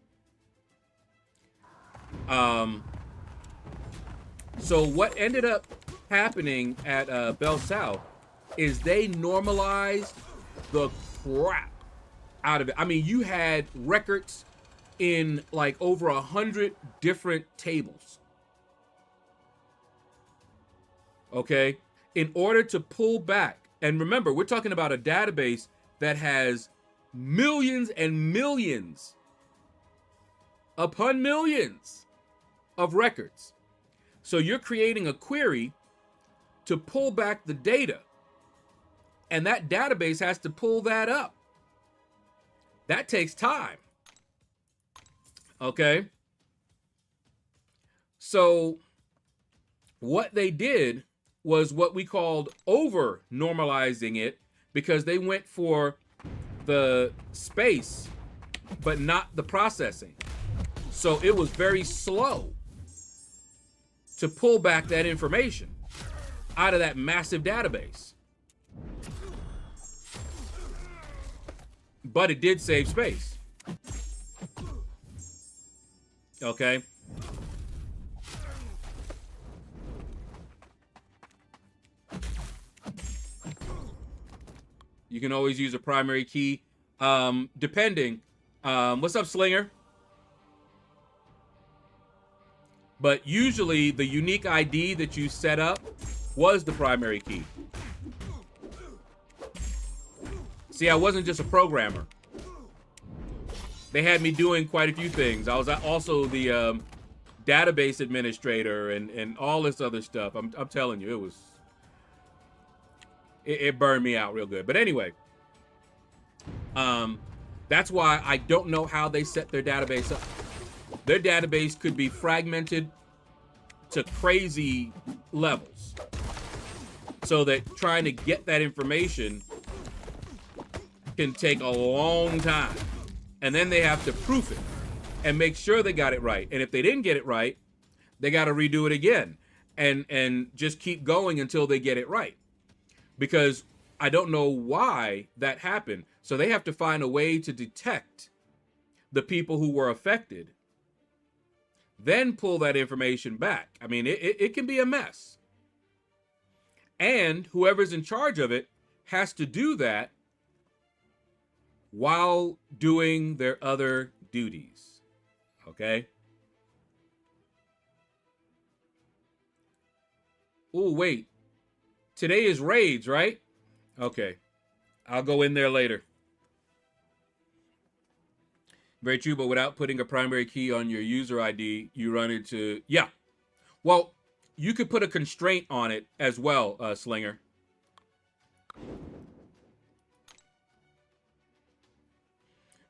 So what ended up happening at Bell South is they normalized the crap out of it. I mean, you had records in like over 100 different tables. Okay? In order to pull back, and remember, we're talking about a database that has millions and millions upon millions of records. So you're creating a query to pull back the data, and that database has to pull that up. That takes time. Okay? So what they did was what we called over normalizing it, because they went for the space but not the processing. So it was very slow to pull back that information out of that massive database. But it did save space. Okay? You can always use a primary key, depending. What's up, Slinger? But usually the unique ID that you set up was the primary key. See, I wasn't just a programmer. They had me doing quite a few things. I was also the database administrator and all this other stuff. I'm telling you, it burned me out real good. But anyway, that's why I don't know how they set their database up. Their database could be fragmented to crazy levels, so that trying to get that information can take a long time. And then they have to proof it and make sure they got it right. And if they didn't get it right, they got to redo it again and just keep going until they get it right. Because I don't know why that happened. So they have to find a way to detect the people who were affected, then pull that information back. I mean, it can be a mess. And whoever's in charge of it has to do that while doing their other duties. Okay? Oh, wait. Today is raids, right? Okay. I'll go in there later. Very true, but without putting a primary key on your user ID, you run into... Yeah. Well, you could put a constraint on it as well, Slinger.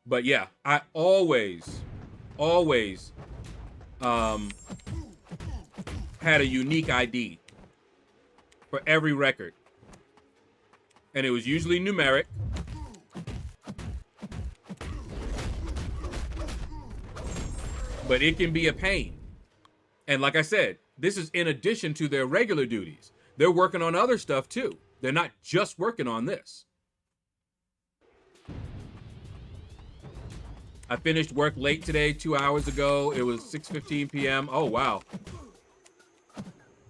But yeah, I always had a unique ID for every record. And it was usually numeric. But it can be a pain. And like I said, this is in addition to their regular duties. They're working on other stuff too. They're not just working on this. I finished work late today, 2 hours ago. It was 6:15 p.m. Oh, wow.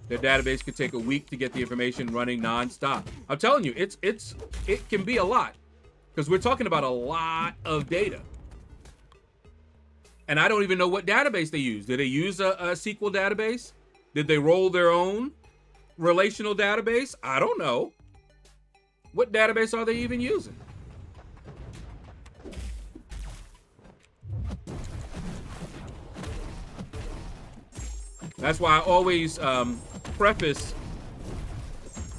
Their database could take a week to get the information running nonstop. I'm telling you, it can be a lot, because we're talking about a lot of data. And I don't even know what database they use. Did they use a SQL database? Did they roll their own relational database? I don't know. What database are they even using? That's why I always preface,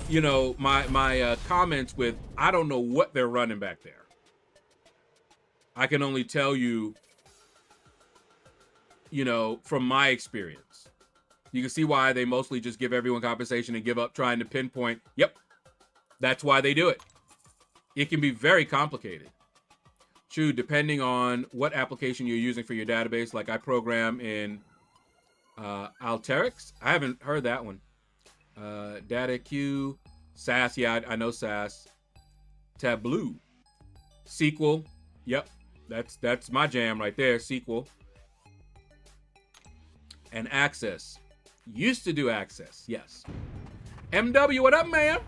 you know, my comments with, I don't know what they're running back there. I can only tell you, you know, from my experience. You can see why they mostly just give everyone compensation and give up trying to pinpoint. Yep, that's why they do it. It can be very complicated. True, depending on what application you're using for your database. Like I program in Alteryx. I haven't heard that one. DataQ, SAS. Yeah, I know SAS. Tableau, SQL. Yep, that's my jam right there. SQL and Access. Used to do Access. Yes. MW, what up, man?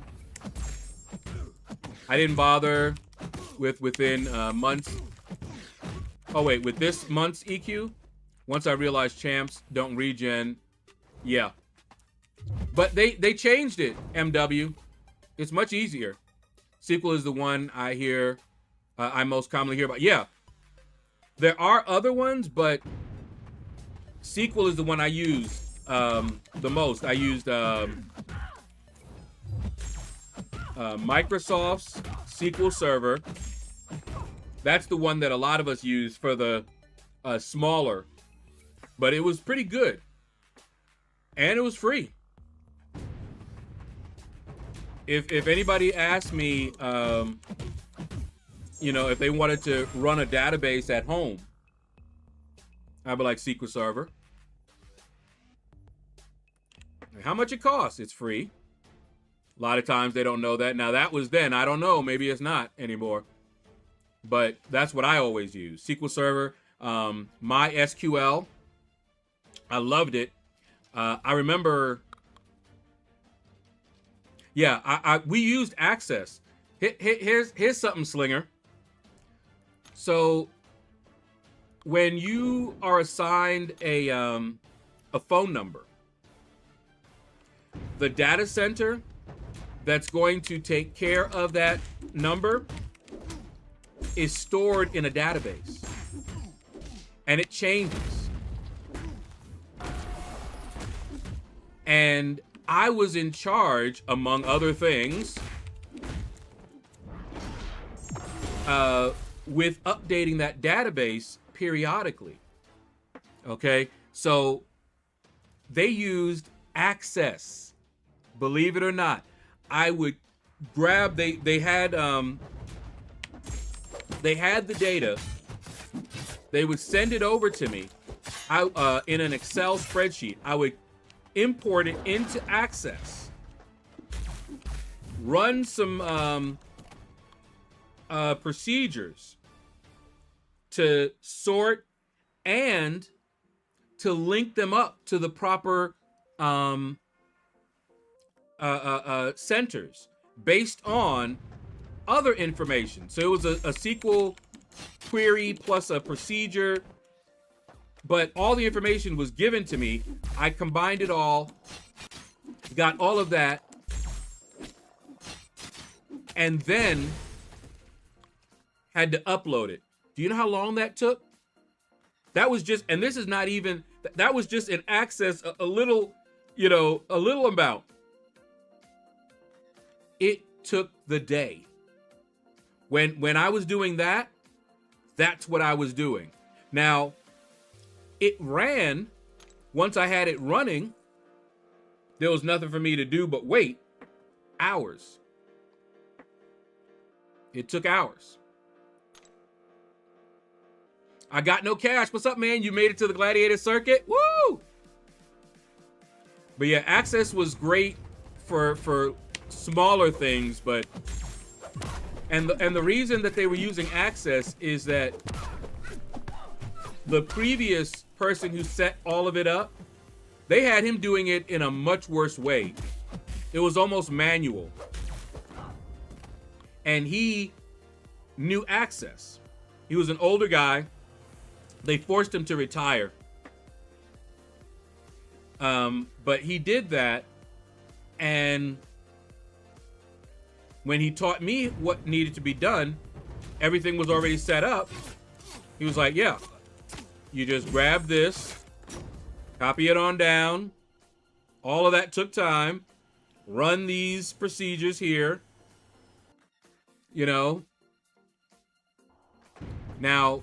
I didn't bother within months. Oh wait, with this month's EQ. Once I realized champs don't regen, yeah. But they changed it, MW. It's much easier. SQL is the one I hear I most commonly hear about. Yeah, there are other ones, but SQL is the one I use the most. I used Microsoft's SQL Server. That's the one that a lot of us use for the smaller, but it was pretty good. And it was free. If anybody asked me, you know, if they wanted to run a database at home, I'd be like, SQL Server. How much it costs? It's free. A lot of times they don't know that. Now that was then. I don't know. Maybe it's not anymore. But that's what I always use. SQL Server, MySQL. I loved it. I remember. Yeah, we used Access. Here's something, Slinger. So when you are assigned a phone number, the data center that's going to take care of that number is stored in a database, and it changes. And I was in charge, among other things, with updating that database periodically. Okay, so they used Access. Believe it or not, I would grab. They had the data. They would send it over to me. In an Excel spreadsheet. I would import it into Access. Run some procedures to sort and to link them up to the proper centers based on other information. So it was a SQL query plus a procedure, but all the information was given to me. I combined it all, got all of that, and then had to upload it. Do you know how long that took? That was just, and this is not even, that was just in Access, a little, you know, a little amount. It took the day. When I was doing that, that's what I was doing. Now, it ran. Once I had it running, there was nothing for me to do but wait hours. It took hours. I got no cash. What's up, man? You made it to the Gladiator Circuit? Woo! But yeah, Access was great for smaller things, but and the reason that they were using Access is that the previous person who set all of it up, they had him doing it in a much worse way. It was almost manual. And he knew Access. He was an older guy. They forced him to retire. But he did that, and when he taught me what needed to be done, everything was already set up. He was like, yeah, you just grab this, copy it on down. All of that took time. Run these procedures here. You know. Now,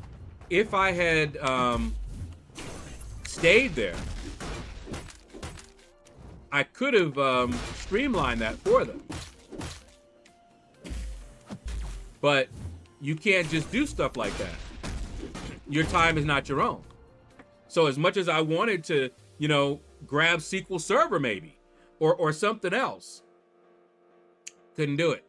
if I had stayed there, I could have streamlined that for them. But you can't just do stuff like that. Your time is not your own. So as much as I wanted to, you know, grab SQL Server maybe, or something else, couldn't do it.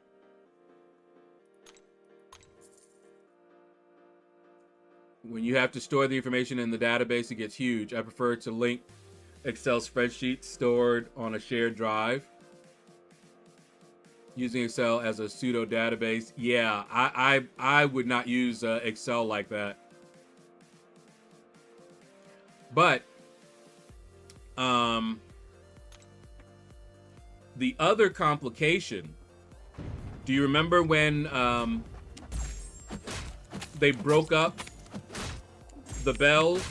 When you have to store the information in the database, it gets huge. I prefer to link Excel spreadsheets stored on a shared drive. Using Excel as a pseudo database. Yeah, I would not use Excel like that. But the other complication, do you remember when they broke up the bells,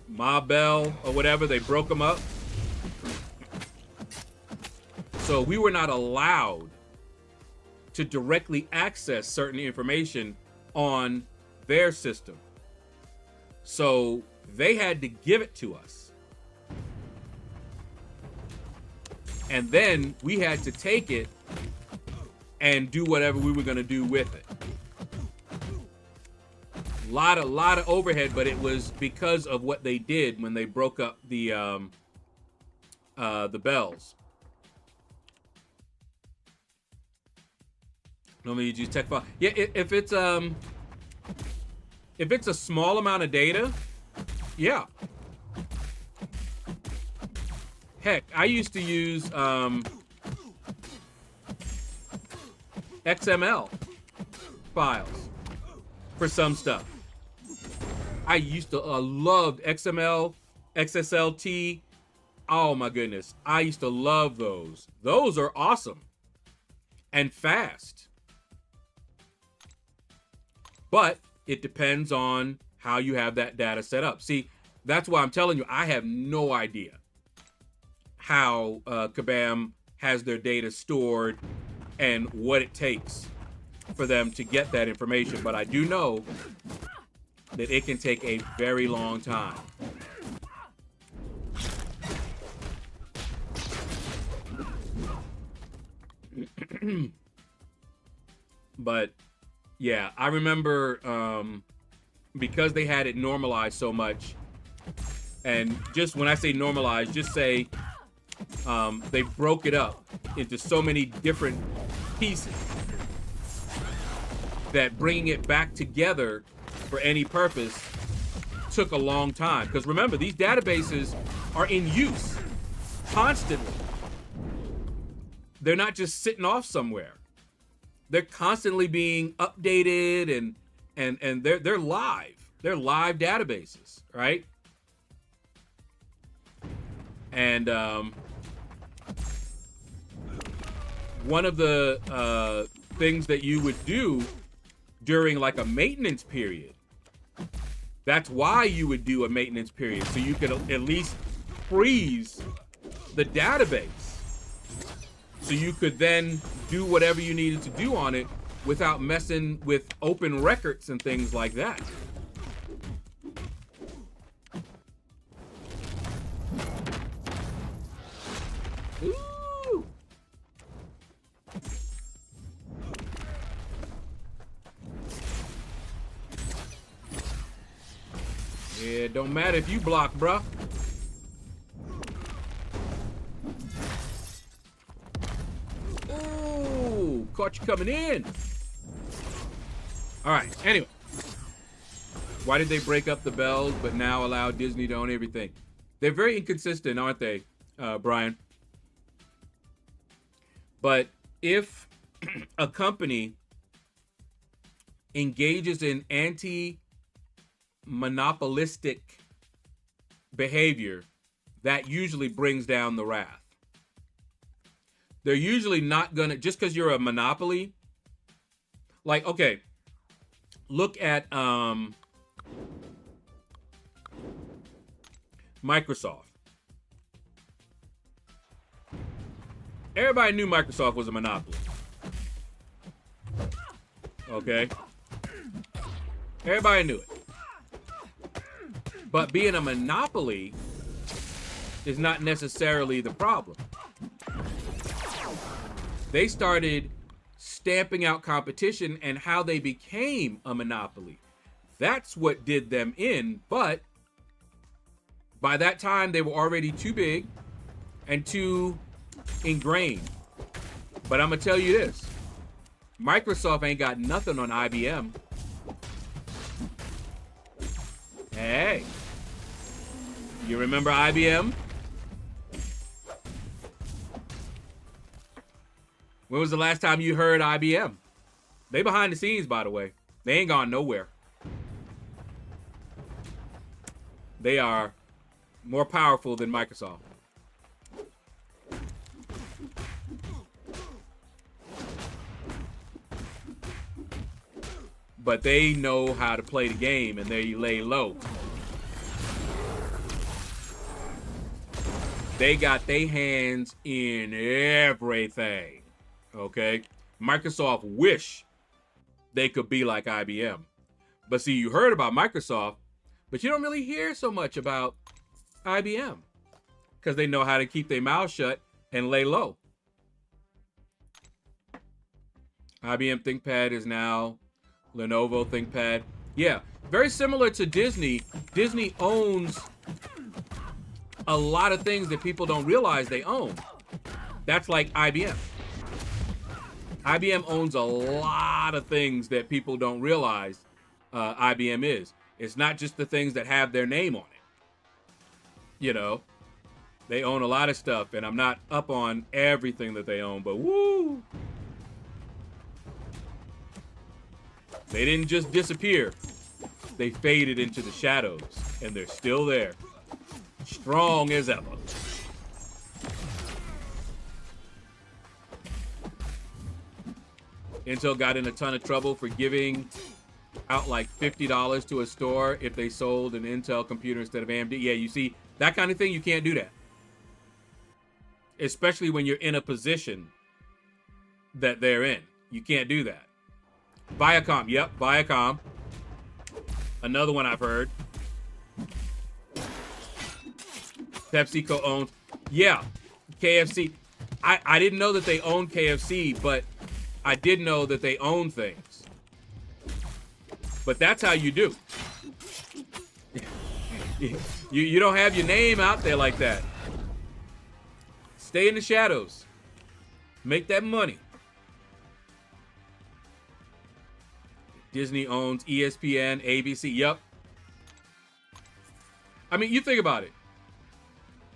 Ma Bell or whatever, they broke them up. So we were not allowed to directly access certain information on their system. So they had to give it to us. And then we had to take it and do whatever we were going to do with it. Lot of overhead, but it was because of what they did when they broke up the bells. Normally you use tech file. Yeah, if it's a small amount of data, yeah. Heck, I used to use XML files for some stuff. I used to loved XML, XSLT. Oh my goodness, I used to love those. Those are awesome and fast. But it depends on how you have that data set up. See, that's why I'm telling you, I have no idea how Kabam has their data stored and what it takes for them to get that information. But I do know that it can take a very long time. But yeah, I remember because they had it normalized so much, and just when I say normalized, just say they broke it up into so many different pieces that bringing it back together for any purpose took a long time. Because remember, these databases are in use constantly. They're not just sitting off somewhere. They're constantly being updated and they're live. They're live databases, right? And one of the things that you would do during like a maintenance period, that's why you would do a maintenance period, so you could at least freeze the database, so you could then do whatever you needed to do on it without messing with open records and things like that. Ooh. Yeah, it don't matter if you block, bruh. Ooh, caught you coming in. All right, anyway. Why did they break up the bells but now allow Disney to own everything? They're very inconsistent, aren't they, Brian? But if a company engages in anti-monopolistic behavior, that usually brings down the wrath. They're usually not gonna, just because you're a monopoly, like, okay, look at Microsoft. Everybody knew Microsoft was a monopoly. Okay? Everybody knew it. But being a monopoly is not necessarily the problem. They started stamping out competition, and how they became a monopoly. That's what did them in, but by that time they were already too big and too ingrained. But I'm gonna tell you this, Microsoft ain't got nothing on IBM. Hey, you remember IBM? When was the last time you heard IBM? They behind the scenes, by the way. They ain't gone nowhere. They are more powerful than Microsoft. but they know how to play the game and they lay low. They got their hands in everything, okay? Microsoft wish they could be like IBM. But see, you heard about Microsoft, but you don't really hear so much about IBM because they know how to keep their mouth shut and lay low. IBM ThinkPad is now Lenovo ThinkPad. Yeah, very similar to Disney. Disney owns a lot of things that people don't realize they own. That's like IBM. IBM owns a lot of things that people don't realize IBM is. It's not just the things that have their name on it. You know, they own a lot of stuff, and I'm not up on everything that they own, but woo! They didn't just disappear. They faded into the shadows, and they're still there. Strong as ever. Intel got in a ton of trouble for giving out like $50 to a store if they sold an Intel computer instead of AMD. Yeah, you see, that kind of thing, you can't do that. Especially when you're in a position that they're in. You can't do that. Viacom, yep, Viacom. Another one I've heard. PepsiCo owns, yeah, KFC. I didn't know that they owned KFC, but I did know that they own things. But that's how you do. You don't have your name out there like that. Stay in the shadows. Make that money. Disney owns ESPN, ABC. Yep. I mean, you think about it.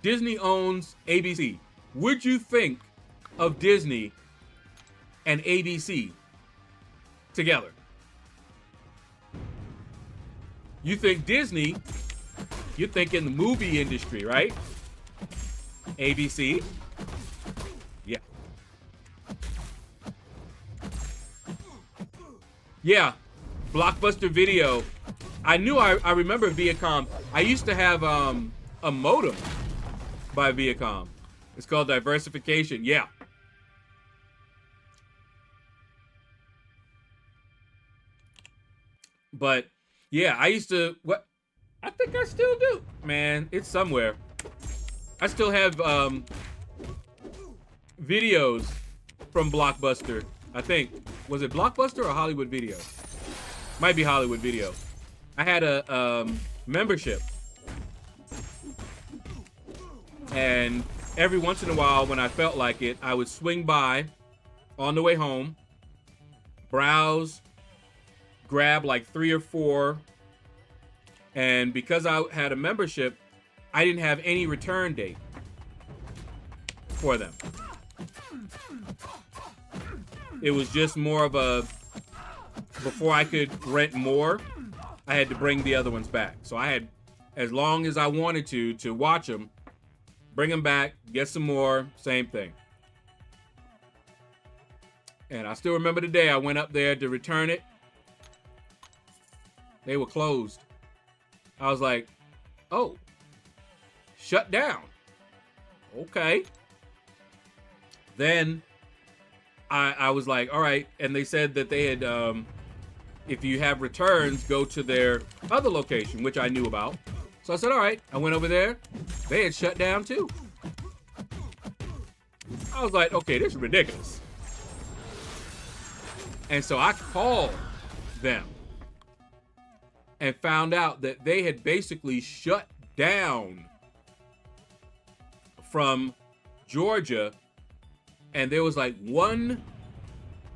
Disney owns ABC. Would you think of Disney and ABC together? You think Disney, you think in the movie industry, right? ABC. Yeah. Yeah. Blockbuster Video. I remember Viacom. I used to have a modem by Viacom. It's called Diversification. Yeah. But yeah, I used to, I think I still do. Man, it's somewhere. I still have videos from Blockbuster. I think, was it Blockbuster or Hollywood Video? Might be Hollywood Video. I had a membership. And every once in a while, when I felt like it, I would swing by on the way home, browse, grab like 3 or 4. And because I had a membership, I didn't have any return date for them. It was just more of a, before I could rent more, I had to bring the other ones back. So I had, as long as I wanted to watch them, bring them back, get some more, same thing. And I still remember the day I went up there to return it. They were closed. I was like, oh, shut down. Okay. Then I was like, all right. And they said that they had, if you have returns, go to their other location, which I knew about. So I said, all right. I went over there. They had shut down too. I was like, okay, this is ridiculous. And so I called them and found out that they had basically shut down from Georgia, and there was like one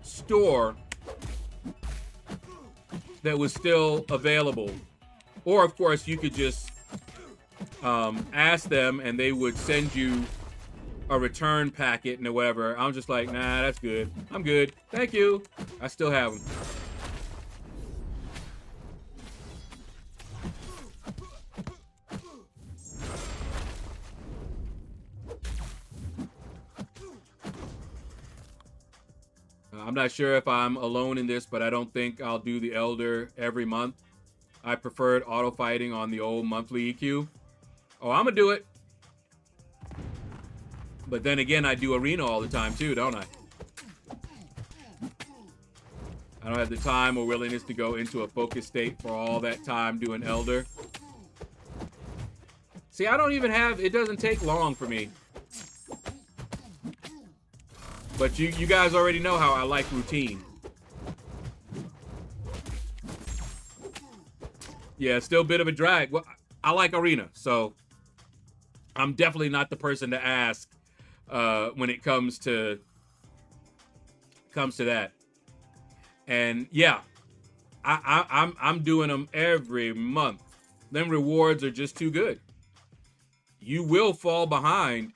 store that was still available. Or of course you could just ask them and they would send you a return packet and whatever. I'm just like, nah, that's good. I'm good. Thank you. I still have them. I'm not sure if I'm alone in this, but I don't think I'll do the Elder every month. I preferred auto fighting on the old monthly EQ. Oh, I'm gonna do it. But then again, I do arena all the time too, don't I? I don't have the time or willingness to go into a focus state for all that time doing Elder. See, I don't even have, it doesn't take long for me. But you guys already know how I like routine. Yeah, still a bit of a drag. Well, I like arena, so I'm definitely not the person to ask when it comes to that. And yeah, I'm doing them every month. Them rewards are just too good. You will fall behind,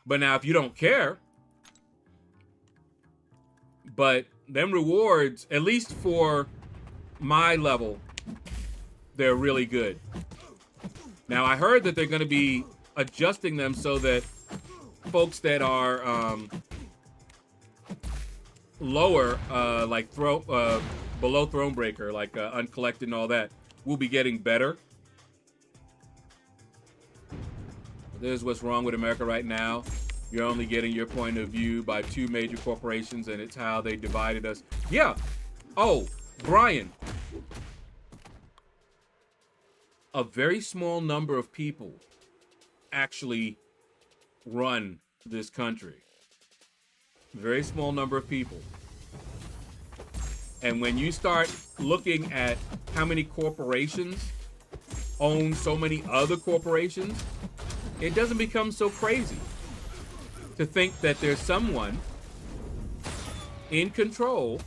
but now if you don't care, but them rewards, at least for my level, they're really good. Now I heard that they're going to be adjusting them so that folks that are lower, like below Thronebreaker, like Uncollected and all that, will be getting better. This is what's wrong with America right now. You're only getting your point of view by two major corporations, and it's how they divided us. Yeah. Oh, Brian. A very small number of people actually run this country. Very small number of people. And when you start looking at how many corporations own so many other corporations, it doesn't become so crazy to think that there's someone in control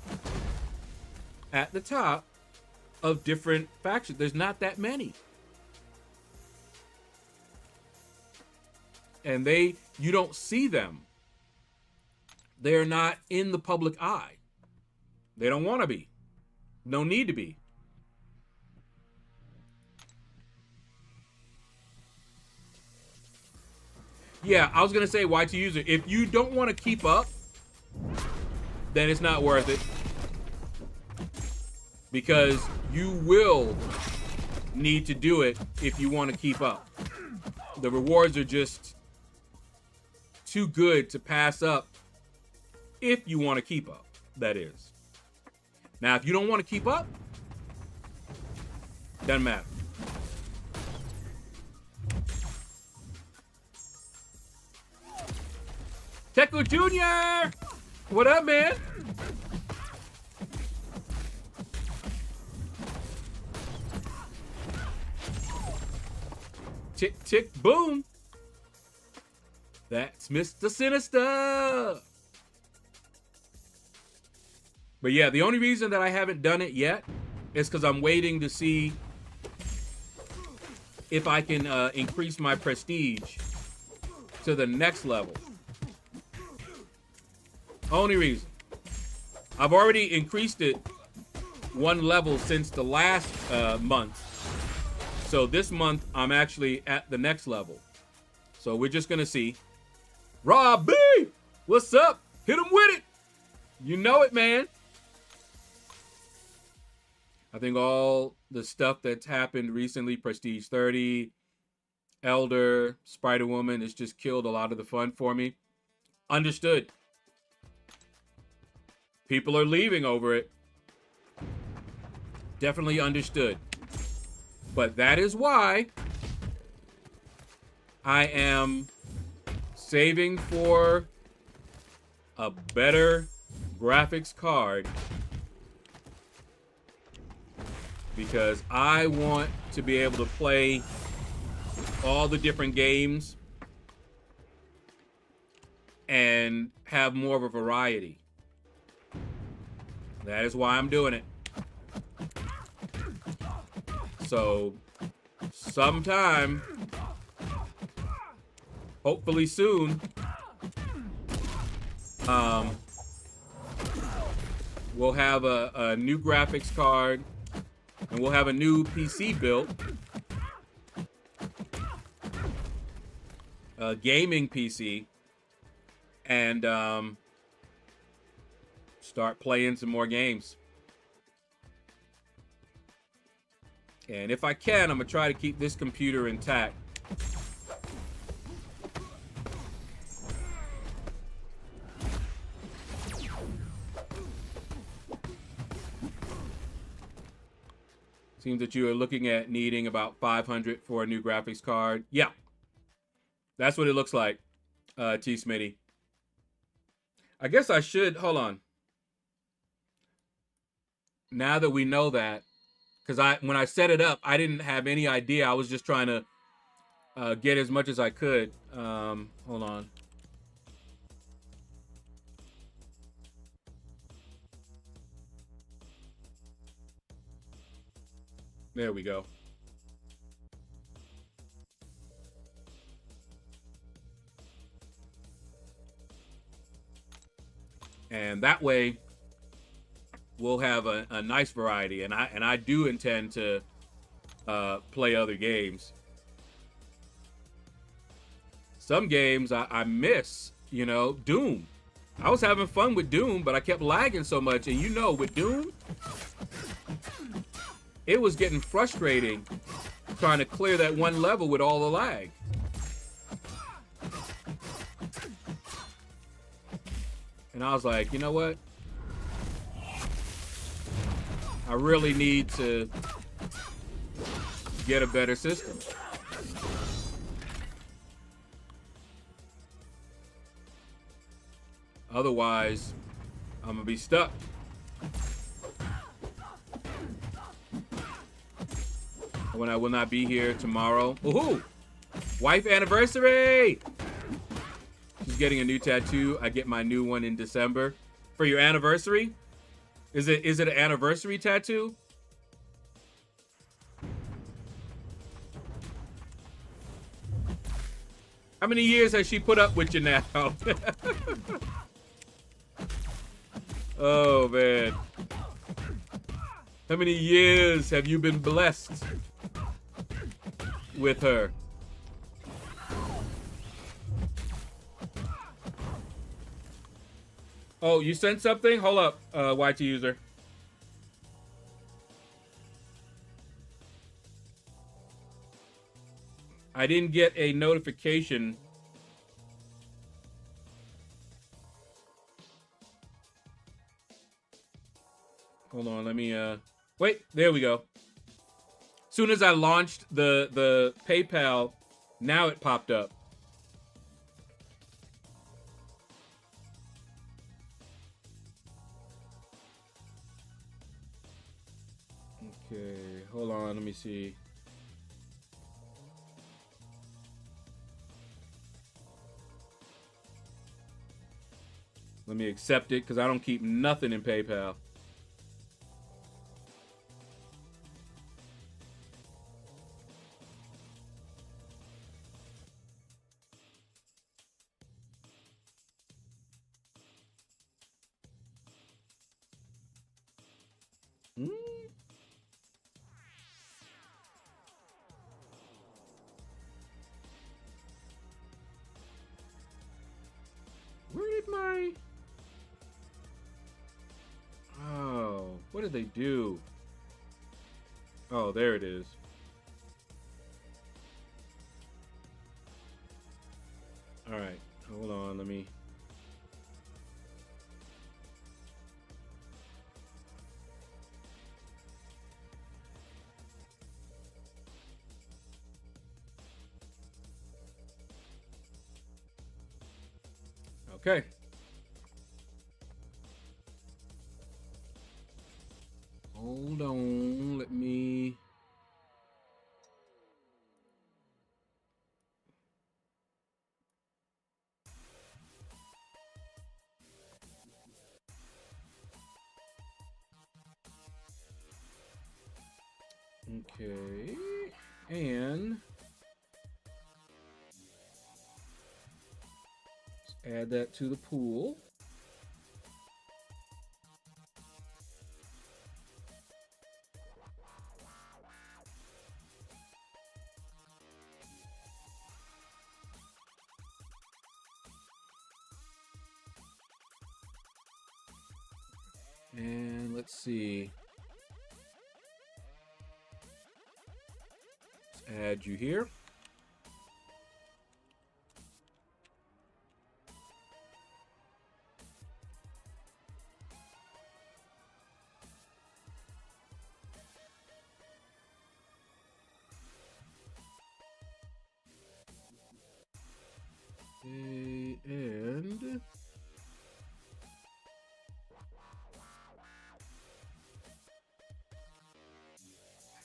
at the top of different factions. There's not that many. And you don't see them. They're not in the public eye. They don't want to be. No need to be. Yeah, I was going to say YT user, if you don't want to keep up, then it's not worth it. Because you will need to do it if you want to keep up. The rewards are just too good to pass up if you want to keep up, that is. Now, if you don't want to keep up, doesn't matter. Teco Jr. What up, man? Tick, tick, boom. That's Mr. Sinister. But yeah, the only reason that I haven't done it yet is because I'm waiting to see if I can increase my prestige to the next level. Only reason. I've already increased it one level since the last month. So this month, I'm actually at the next level. So we're just going to see. Rob B! What's up? Hit him with it. You know it, man. I think all the stuff that's happened recently, Prestige 30, Elder, Spider-Woman, it's just killed a lot of the fun for me. Understood. People are leaving over it. Definitely understood. But that is why I am saving for a better graphics card, because I want to be able to play all the different games and have more of a variety. That is why I'm doing it. So, sometime, hopefully soon, we'll have a new graphics card, and we'll have a new PC built. A gaming PC. And start playing some more games. And if I can, I'm gonna try to keep this computer intact. Seems that you are looking at needing about 500 for a new graphics card. Yeah, that's what it looks like, T. Smitty. I guess I should, hold on. Now that we know that, because when I set it up, I didn't have any idea. I was just trying to get as much as I could. Hold on. There we go. And that way, we'll have a nice variety. And I do intend to play other games. Some games I miss, you know, Doom. I was having fun with Doom, but I kept lagging so much. And you know, with Doom, it was getting frustrating trying to clear that one level with all the lag. And I was like, you know what? I really need to get a better system. Otherwise, I'm gonna be stuck. When I will not be here tomorrow. Woohoo! Wife anniversary! She's getting a new tattoo. I get my new one in December. For your anniversary? Is it an anniversary tattoo? How many years has she put up with you now? Oh, man. How many years have you been blessed with her? Oh, you sent something? Hold up, YT user. I didn't get a notification. Hold on, let me, wait, there we go. Soon as I launched the PayPal, now it popped up. Okay, hold on, let me see. Let me accept it, because I don't keep nothing in PayPal. Where did my... Oh, what did they do? Oh, there it is. All right, hold on, let me... Okay. Hold on, let me... Okay, and... let's add that to the pool. And let's see. Let's add you here. Okay, and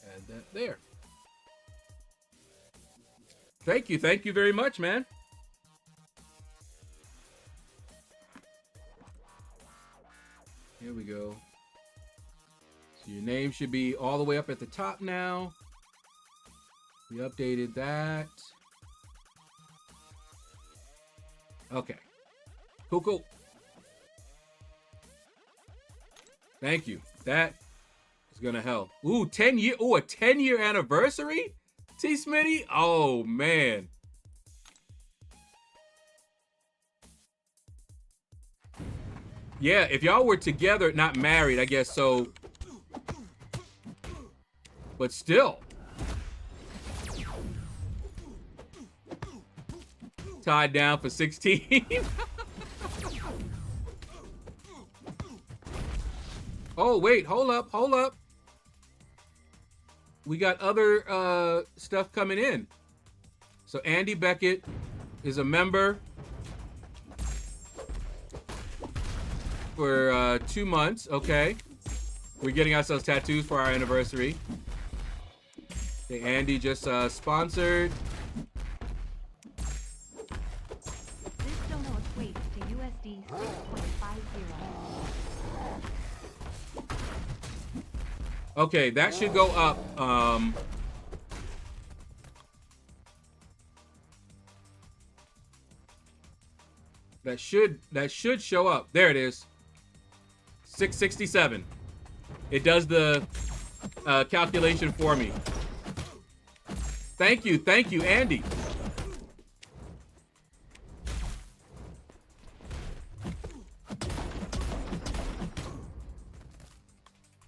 add that there. Thank you very much, man. Here we go. So your name should be all the way up at the top now. We updated that. Okay. Cool. Thank you. That is gonna help. Ooh, 10-year. Ooh, a 10-year anniversary? T Smitty? Oh man. Yeah, if y'all were together, not married, I guess so. But still. Tied down for 16. Oh, wait, hold up. We got other stuff coming in. So Andy Beckett is a member for 2 months. Okay. We're getting ourselves tattoos for our anniversary. Okay, Andy just sponsored. Okay, that should go up. That should show up. There it is. 667. It does the calculation for me. Thank you, Andy.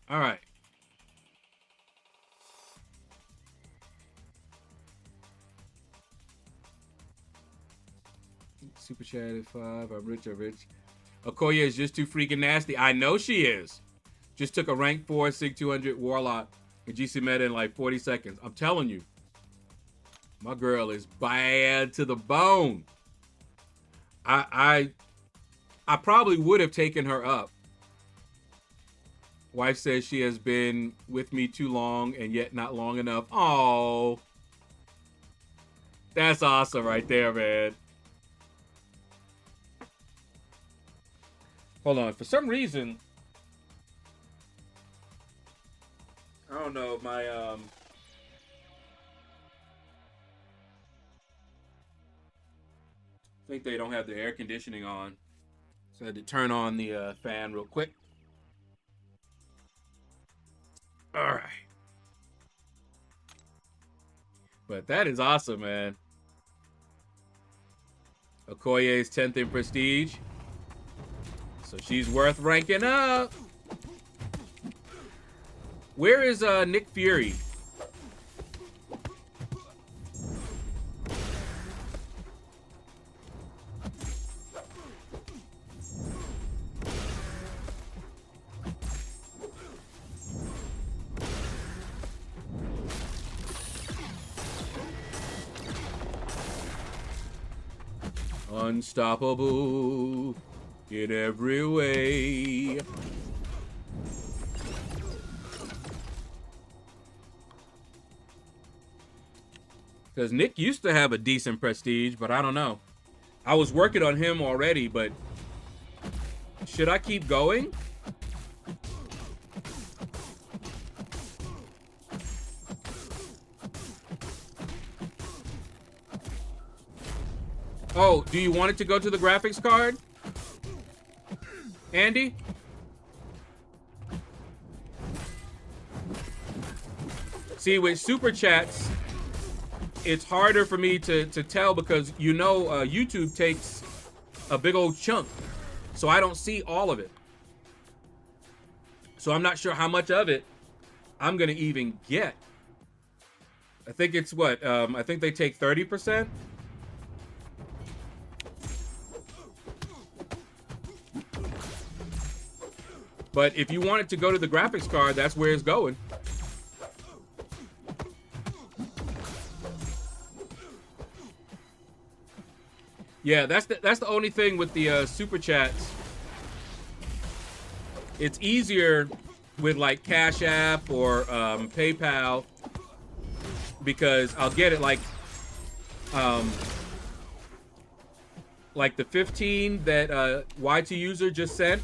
All right. Super chat at 5. I'm rich. Okoye is just too freaking nasty. I know she is. Just took a rank 4 Sig 200 Warlock and GC meta in like 40 seconds. I'm telling you. My girl is bad to the bone. I probably would have taken her up. Wife says she has been with me too long and yet not long enough. Oh. That's awesome right there, man. Hold on. For some reason, I don't know, my I think they don't have the air conditioning on. So I had to turn on the fan real quick. All right. But that is awesome, man. Okoye's 10th in prestige. So she's worth ranking up. Where is Nick Fury? Unstoppable in every way. Because Nick used to have a decent prestige, but I don't know. I was working on him already, but should I keep going? Oh, do you want it to go to the graphics card? Andy? See, with super chats, it's harder for me to tell because, you know, YouTube takes a big old chunk. So I don't see all of it. So I'm not sure how much of it I'm going to even get. I think it's what? I think they take 30%. But if you want it to go to the graphics card, that's where it's going. Yeah, that's the only thing with the super chats. It's easier with like Cash App or PayPal because I'll get it like the 15 that YT user just sent.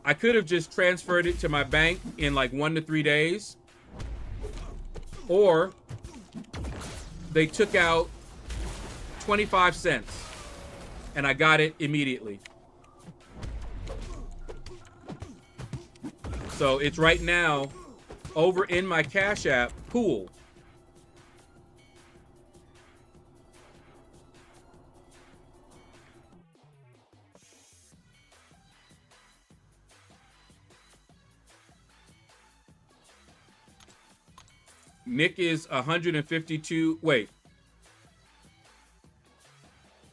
I could have just transferred it to my bank in like 1 to 3 days, or they took out 25 cents and I got it immediately. So it's right now over in my Cash App pool. Nick is 152. Wait.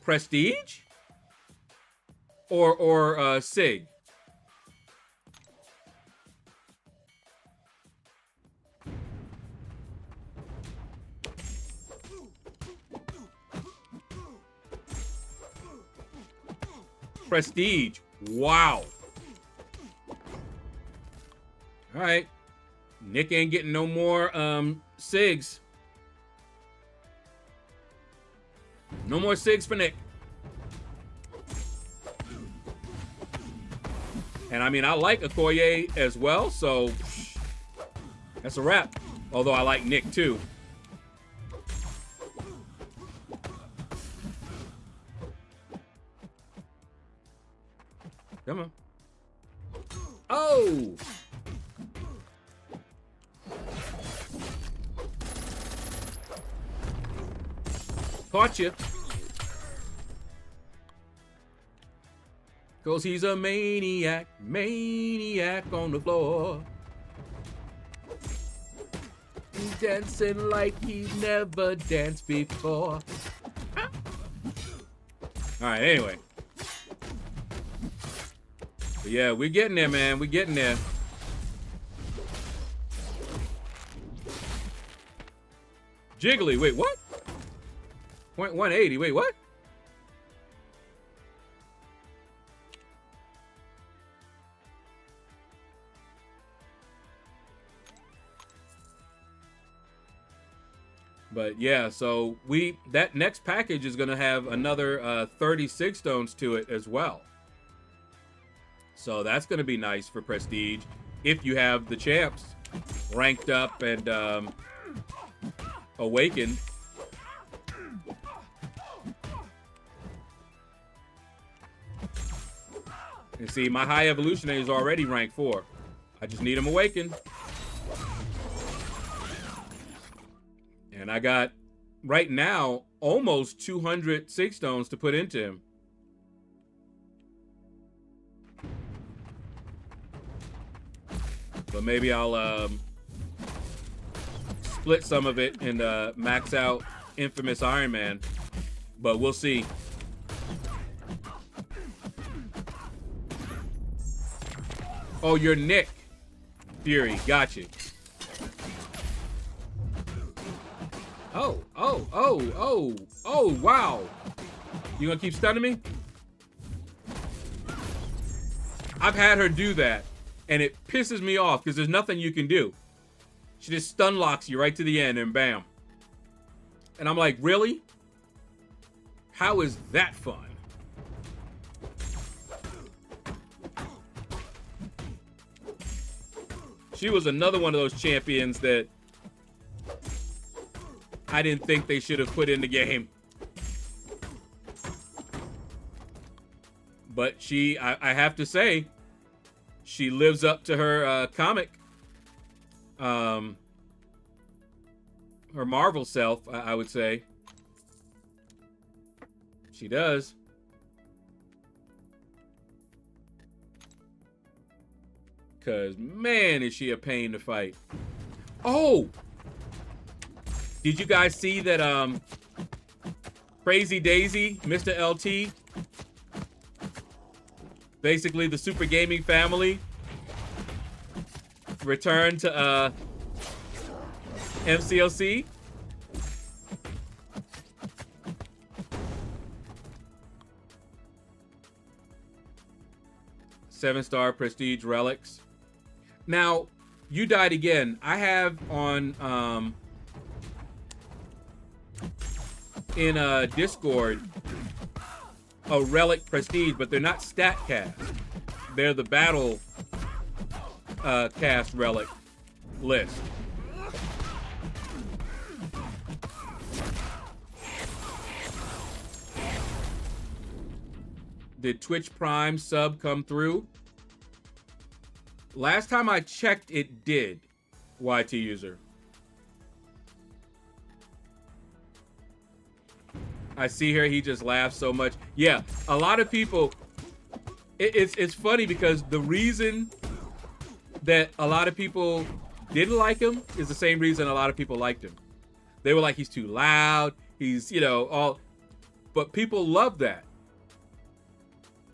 Prestige? Or Sig? Prestige. Wow. All right. Nick ain't getting no more SIGs. No more SIGs for Nick. And I mean, I like Okoye as well, so that's a wrap. Although I like Nick too. Come on. Oh! Caught you. Cause he's a maniac, maniac on the floor. He's dancing like he's never danced before. Ah. All right, anyway. But yeah, we're getting there, man. We're getting there. Jiggly, wait, what? 0.180, wait, what? But yeah, so that next package is gonna have another 36 stones to it as well. So that's gonna be nice for Prestige if you have the champs ranked up and awakened. And see, my high evolutionary is already rank 4. I just need him awakened. And I got, right now, almost 200 6 stones to put into him. But maybe I'll split some of it and max out Infamous Iron Man. But we'll see. Oh, you're Nick Fury. Gotcha. Oh, wow. You gonna keep stunning me? I've had her do that, and it pisses me off because there's nothing you can do. She just stun locks you right to the end, and bam. And I'm like, really? How is that fun? She was another one of those champions that I didn't think they should have put in the game. But I have to say, she lives up to her comic, her Marvel self, I would say. She does. Cause man, is she a pain to fight. Oh! Did you guys see that Crazy Daisy, Mr. LT, basically the Super Gaming family, returned to MCLC? Seven-star prestige relics. Now, you died again. I have on in Discord a relic prestige, but they're not stat cast. They're the battle cast relic list. Did Twitch Prime sub come through? Last time I checked, it did. YT user. I see here, he just laughs so much. Yeah, a lot of people, it's funny because the reason that a lot of people didn't like him is the same reason a lot of people liked him. They were like, he's too loud, he's, you know, all, but people love that.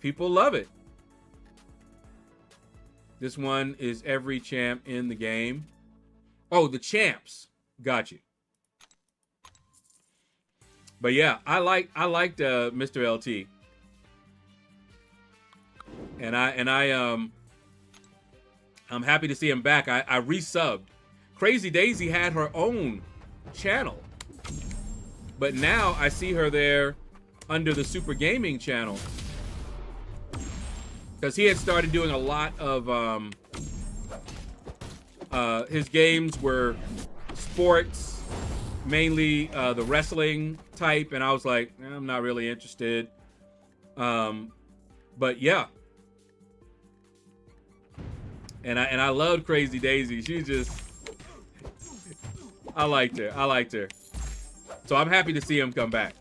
People love it. This one is every champ in the game. Oh, the champs. Got you. But yeah, I liked Mr. LT. And I'm happy to see him back. I resubbed. Crazy Daisy had her own channel. But now I see her there under the Super Gaming channel. Because he had started doing a lot of his games were sports, mainly the wrestling type, and I was like, I'm not really interested. But yeah, and I loved Crazy Daisy. She just, I liked her. So I'm happy to see him come back.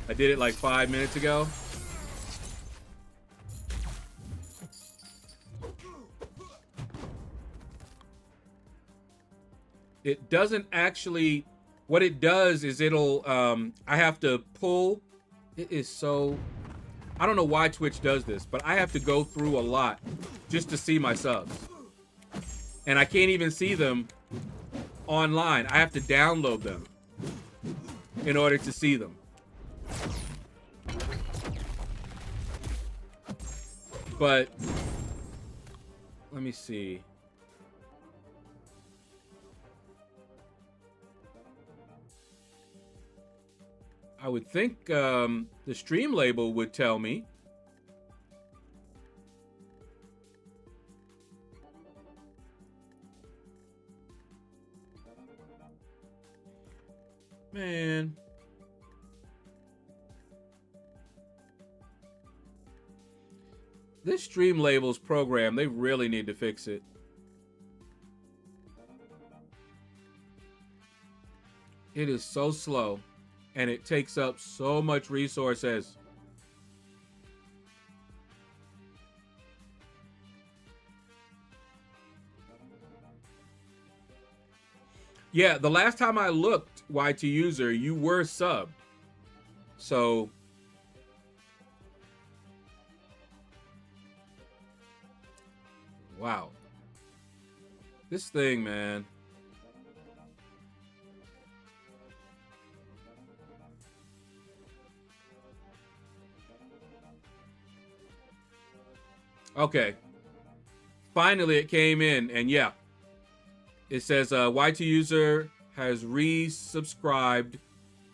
I did it like 5 minutes ago. It doesn't actually, what it does is it'll, I have to pull, it is so, I don't know why Twitch does this, but I have to go through a lot just to see my subs. And I can't even see them online. I have to download them in order to see them. But let me see. I would think the stream label would tell me. Man. This stream labels program, they really need to fix it. It is so slow, and it takes up so much resources. Yeah, the last time I looked, YT user, you were subbed. So wow. This thing, man. Okay. Finally, it came in, and yeah. It says YT user has resubscribed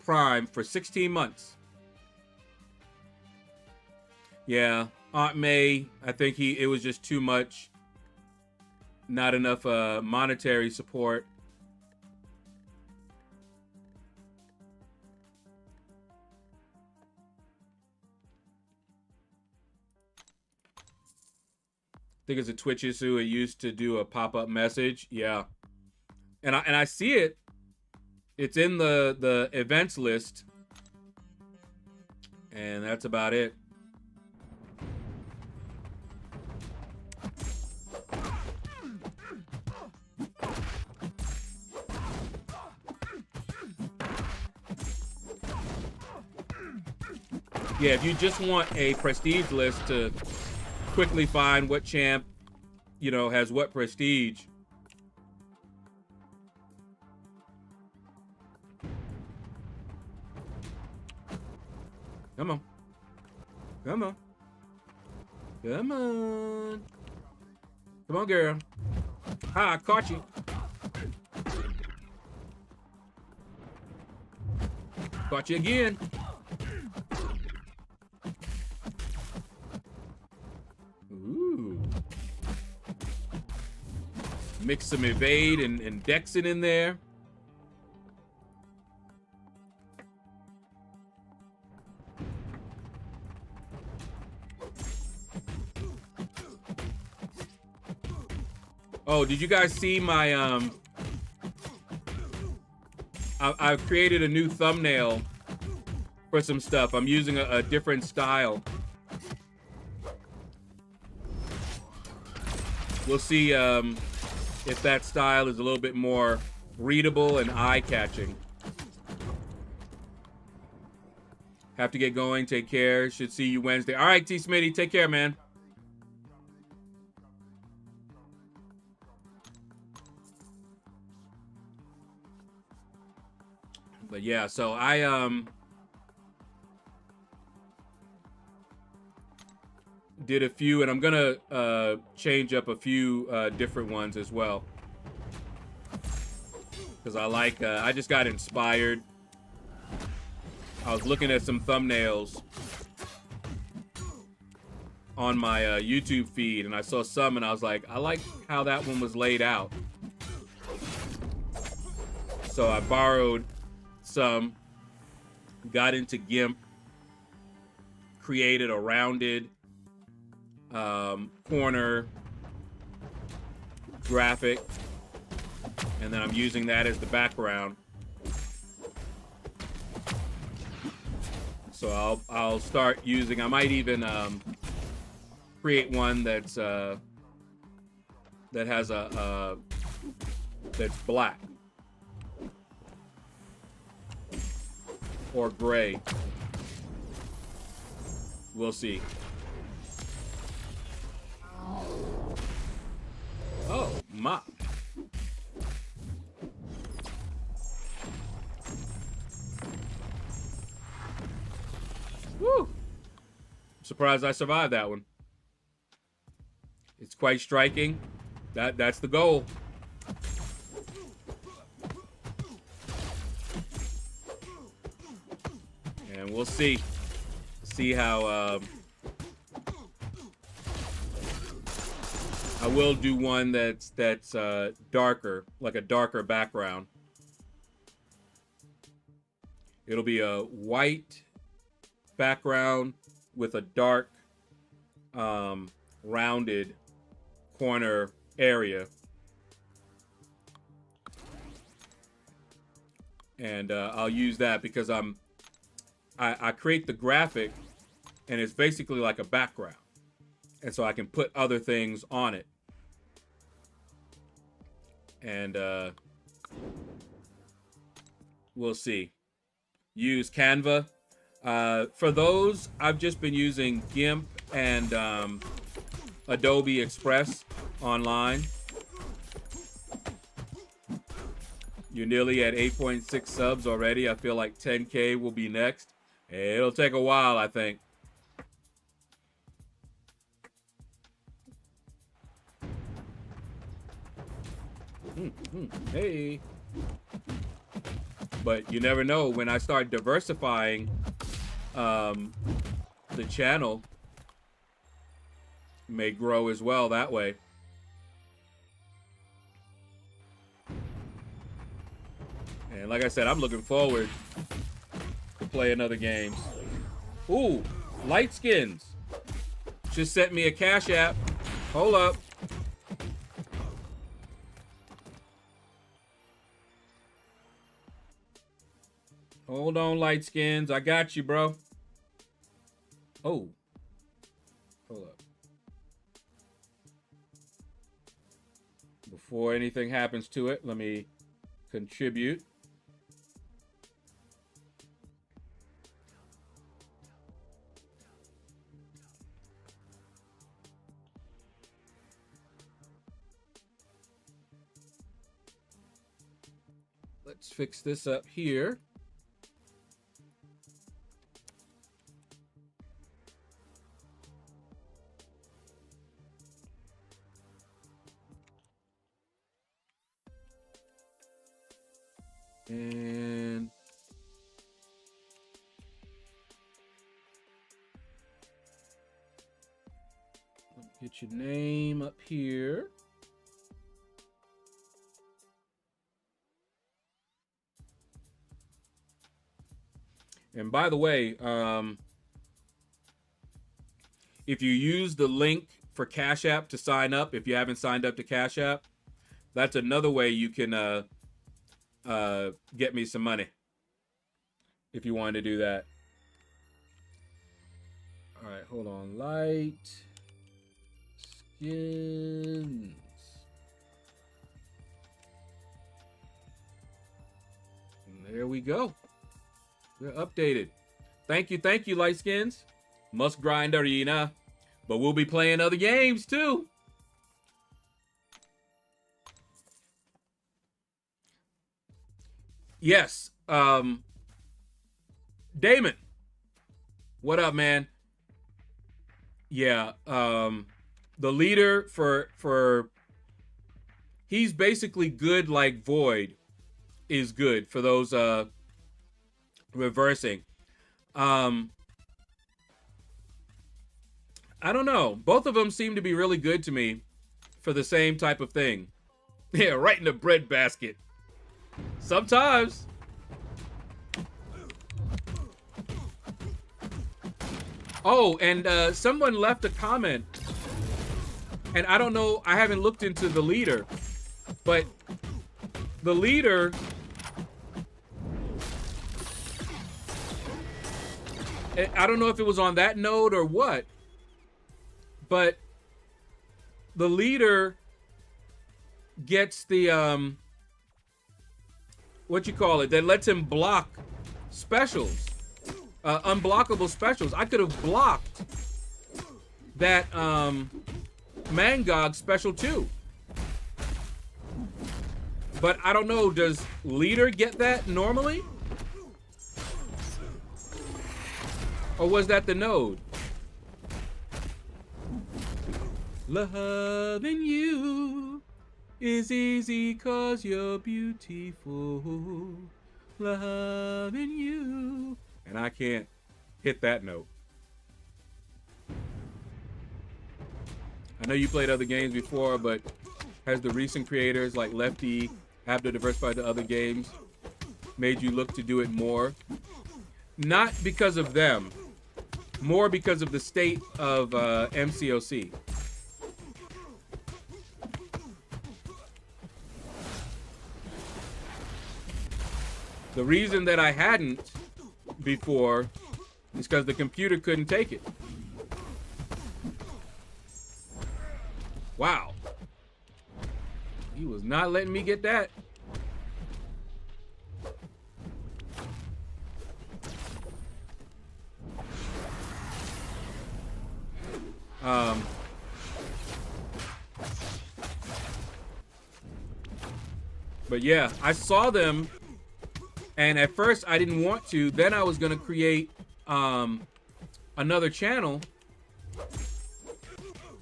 Prime for 16 months. Yeah, Aunt May, I think it was just too much. Not enough monetary support. I think it's a Twitch issue. It used to do a pop-up message. Yeah. And I see it. It's in the events list. And that's about it. Yeah, if you just want a prestige list to quickly find what champ, you know, has what prestige. Come on. Come on. Come on. Come on, girl. Ha, I caught you. Caught you again. Ooh. Mix some evade and Dexin in there. Oh, did you guys see my I've created a new thumbnail for some stuff. I'm using a different style. We'll see if that style is a little bit more readable and eye-catching. Have to get going. Take care. Should see you Wednesday. All right, T. Smitty. Take care, man. But yeah, so I did a few, and I'm gonna change up a few different ones as well, because I like I just got inspired. I was looking at some thumbnails on my YouTube feed, and I saw some, and I was like, I like how that one was laid out. So I borrowed some, got into GIMP, created a rounded corner graphic, and then I'm using that as the background. So I'll start using, I might even create one that's that has a that's black or gray. We'll see. Oh my. Woo. I'm surprised I survived that one. It's quite striking. That's the goal. And we'll see how I will do one that's darker, like a darker background. It'll be a white background with a dark rounded corner area. And I'll use that because I create the graphic, and it's basically like a background, and so I can put other things on it. And we'll see. Use Canva. For those, I've just been using GIMP and Adobe Express online. You're nearly at 8.6 subs already. I feel like 10K will be next. It'll take a while, I think. Hey. But you never know, when I start diversifying the channel, may grow as well that way. And like I said, I'm looking forward to play another game. Ooh, Light Skins just sent me a Cash App. Hold up. Hold on, Light Skins. I got you, bro. Oh. Hold up. Before anything happens to it, let me contribute. Let's fix this up here. And get your name up here. And by the way, if you use the link for Cash App to sign up, if you haven't signed up to Cash App, that's another way you can get me some money if you wanted to do that. All right, hold on. Light skins. And there we go. We're updated. Thank you, Light Skins. Must grind arena, but we'll be playing other games too. Yes. Damon. What up, man? Yeah. The leader for he's basically good like Void is good for those reversing. I don't know. Both of them seem to be really good to me for the same type of thing. Yeah, right in the bread basket. Sometimes. Oh, and someone left a comment. And I don't know, I haven't looked into the leader. But the leader... I don't know if it was on that node or what. But the leader gets the... what you call it, that lets him block specials, unblockable specials. I could have blocked that Mangog special too, but I don't know, does leader get that normally, or was that the node? Loving you is easy 'cause you're beautiful. Loving you. And I can't hit that note. I know you played other games before, but has the recent creators like Lefty, have to diversify to other games, made you look to do it more? Not because of them, more because of the state of MCOC. The reason that I hadn't before is because the computer couldn't take it. Wow. He was not letting me get that. But yeah, I saw them. And at first I didn't want to. Then I was going to create another channel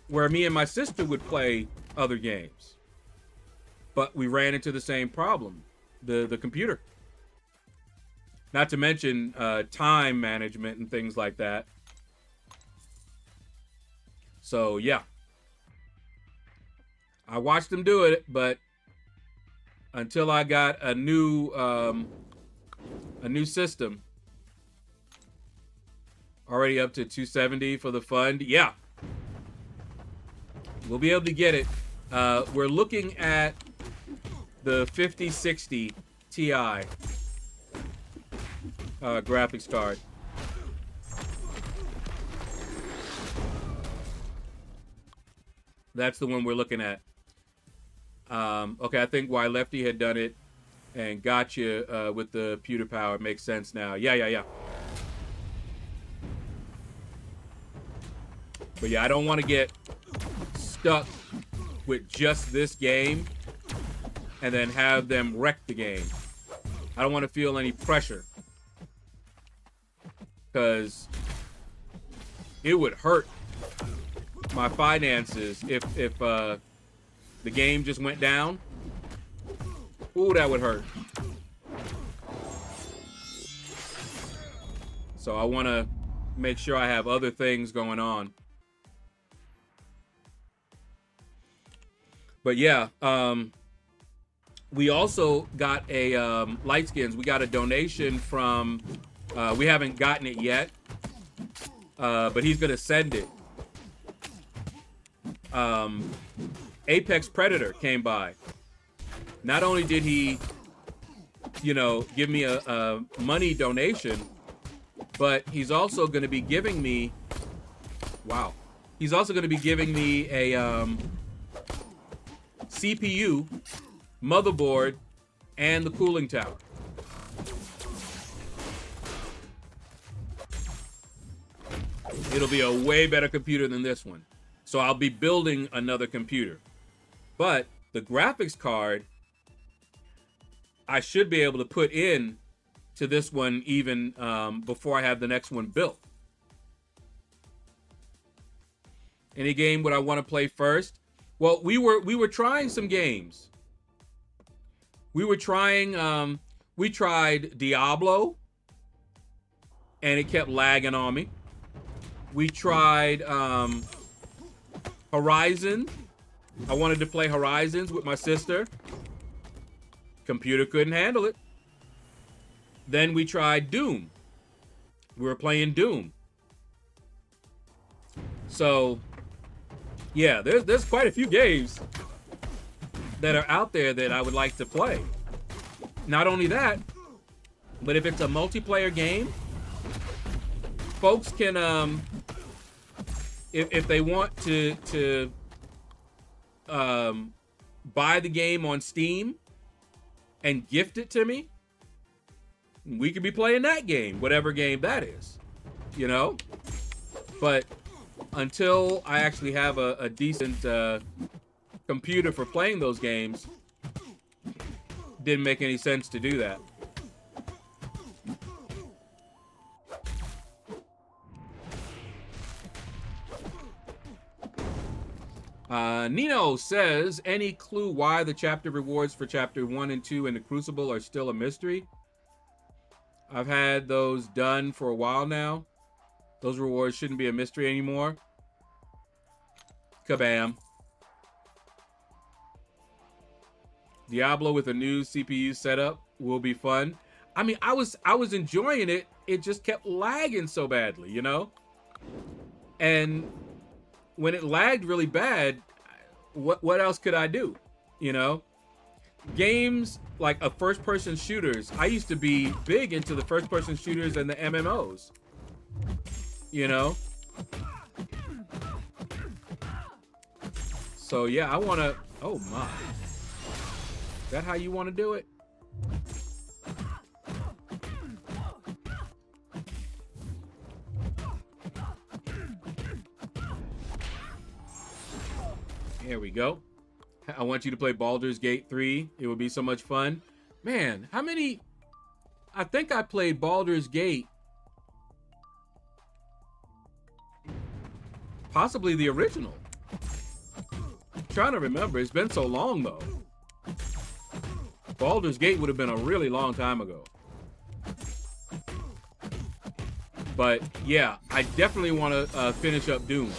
where me and my sister would play other games. But we ran into the same problem, the computer. Not to mention time management and things like that. So yeah. I watched them do it, but until I got a new system, already up to 270 for the fund. Yeah, we'll be able to get it. We're looking at the 5060 Ti graphics card. That's the one we're looking at. Okay, I think why Lefty had done it and gotcha with the pewter power makes sense now. Yeah. But yeah, I don't want to get stuck with just this game and then have them wreck the game. I don't want to feel any pressure, because it would hurt my finances if the game just went down. Ooh, that would hurt. So I want to make sure I have other things going on. But yeah, we also got a light skins. We got a donation from, we haven't gotten it yet, but he's gonna send it. Apex Predator came by. Not only did he, you know, give me a money donation, but he's also gonna be giving me, wow, he's also gonna be giving me a CPU, motherboard, and the cooling tower. It'll be a way better computer than this one. So I'll be building another computer. But the graphics card, I should be able to put in to this one even before I have the next one built. Any game would I want to play first? Well, we were trying some games. We tried Diablo, and it kept lagging on me. We tried Horizon. I wanted to play Horizons with my sister. Computer couldn't handle it. Then we tried Doom. We were playing Doom. So yeah, there's quite a few games that are out there that I would like to play. Not only that, but if it's a multiplayer game, folks can if they want to buy the game on Steam and gift it to me, we could be playing that game, whatever game that is, you know? But until I actually have a decent computer for playing those games, didn't make any sense to do that. Nino says, any clue why the chapter rewards for chapter 1 and 2 in the Crucible are still a mystery? I've had those done for a while now. Those rewards shouldn't be a mystery anymore. Kabam. Diablo with a new CPU setup will be fun. I mean, I was enjoying it. It just kept lagging so badly, you know? And when it lagged really bad, what else could I do? You know? Games like first-person shooters. I used to be big into the first-person shooters and the MMOs. You know? So yeah, I want to, oh my. Is that how you want to do it? Here we go. I want you to play Baldur's Gate 3. It would be so much fun. Man, how many? I think I played Baldur's Gate. Possibly the original. I'm trying to remember. It's been so long, though. Baldur's Gate would have been a really long time ago. But, yeah, I definitely want to finish up Doom.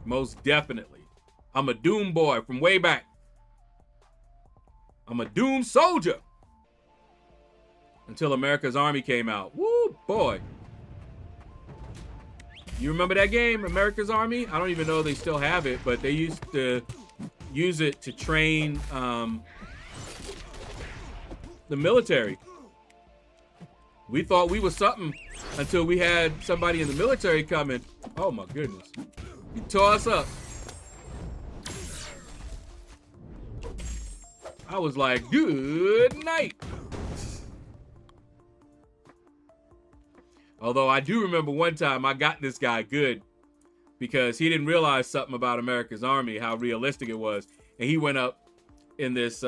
Most definitely. I'm a Doom boy from way back. I'm a Doom soldier. Until America's Army came out. Woo, boy. You remember that game, America's Army? I don't even know if they still have it, but they used to use it to train the military. We thought we was something until we had somebody in the military coming. Oh my goodness. He tore us up. I was like, good night. Although I do remember one time I got this guy good because he didn't realize something about America's Army, how realistic it was. And he went up in this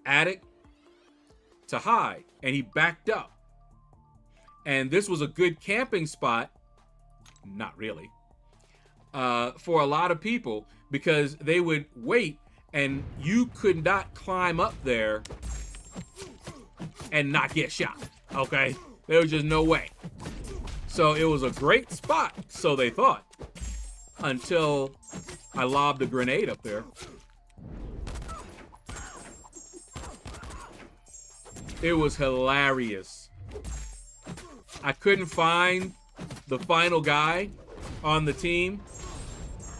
attic to hide, and he backed up. And this was a good camping spot, not really, for a lot of people because they would wait and you could not climb up there and not get shot, okay? There was just no way. So it was a great spot, so they thought, until I lobbed a grenade up there. It was hilarious. I couldn't find the final guy on the team,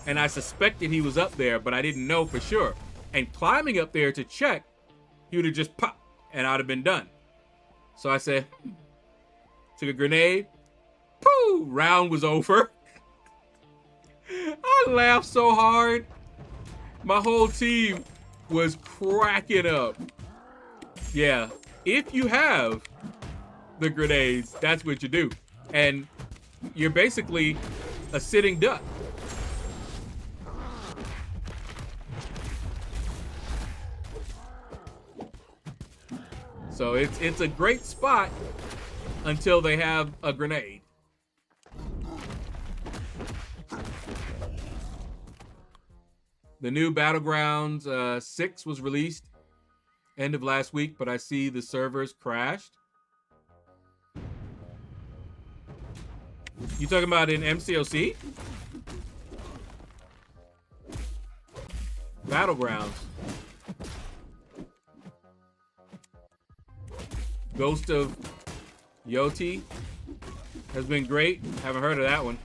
and I suspected he was up there, but I didn't know for sure. And climbing up there to check, he would have just popped, and I'd have been done. So I said, took a grenade, pooh, round was over. I laughed so hard. My whole team was cracking up. Yeah, if you have the grenades, that's what you do. And you're basically a sitting duck. So it's a great spot until they have a grenade. The new Battlegrounds 6 was released end of last week, but I see the servers crashed. You talking about in MCOC? Battlegrounds. Ghost of Yoti has been great. Haven't heard of that one.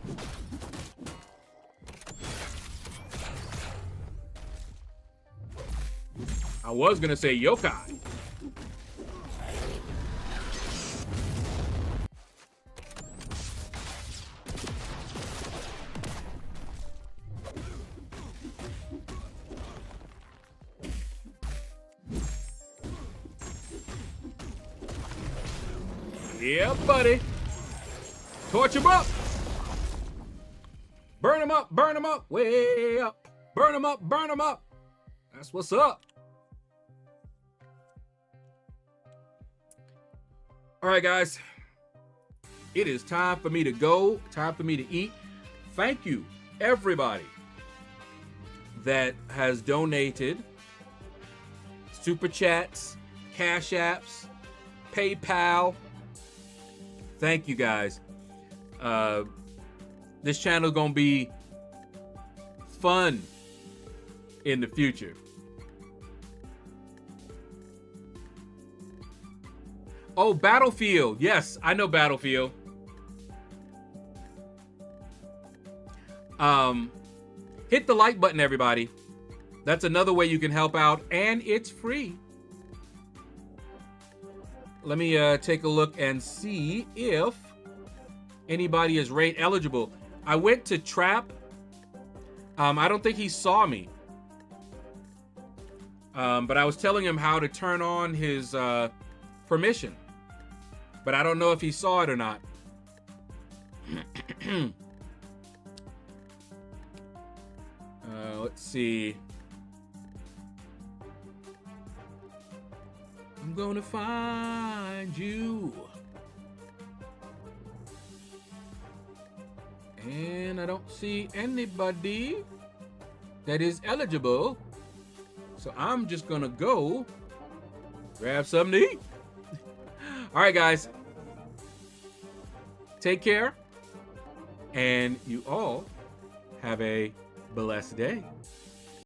I was gonna say Yokai. Yeah, buddy. Torch him up. Burn him up, way up. Burn him up. That's what's up. All right, guys. It is time for me to go. Time for me to eat. Thank you, everybody that has donated. Super chats, Cash Apps, PayPal. Thank you, guys. This channel is gonna be fun in the future. Oh, Battlefield. Yes, I know Battlefield. Hit the like button, everybody. That's another way you can help out, and it's free. Let me take a look and see if anybody is rate eligible. I went to Trap. I don't think he saw me. But I was telling him how to turn on his permission. But I don't know if he saw it or not. Let's see. I'm gonna find you. And I don't see anybody that is eligible. So I'm just gonna go grab something to eat. All right, guys. Take care. And you all have a blessed day.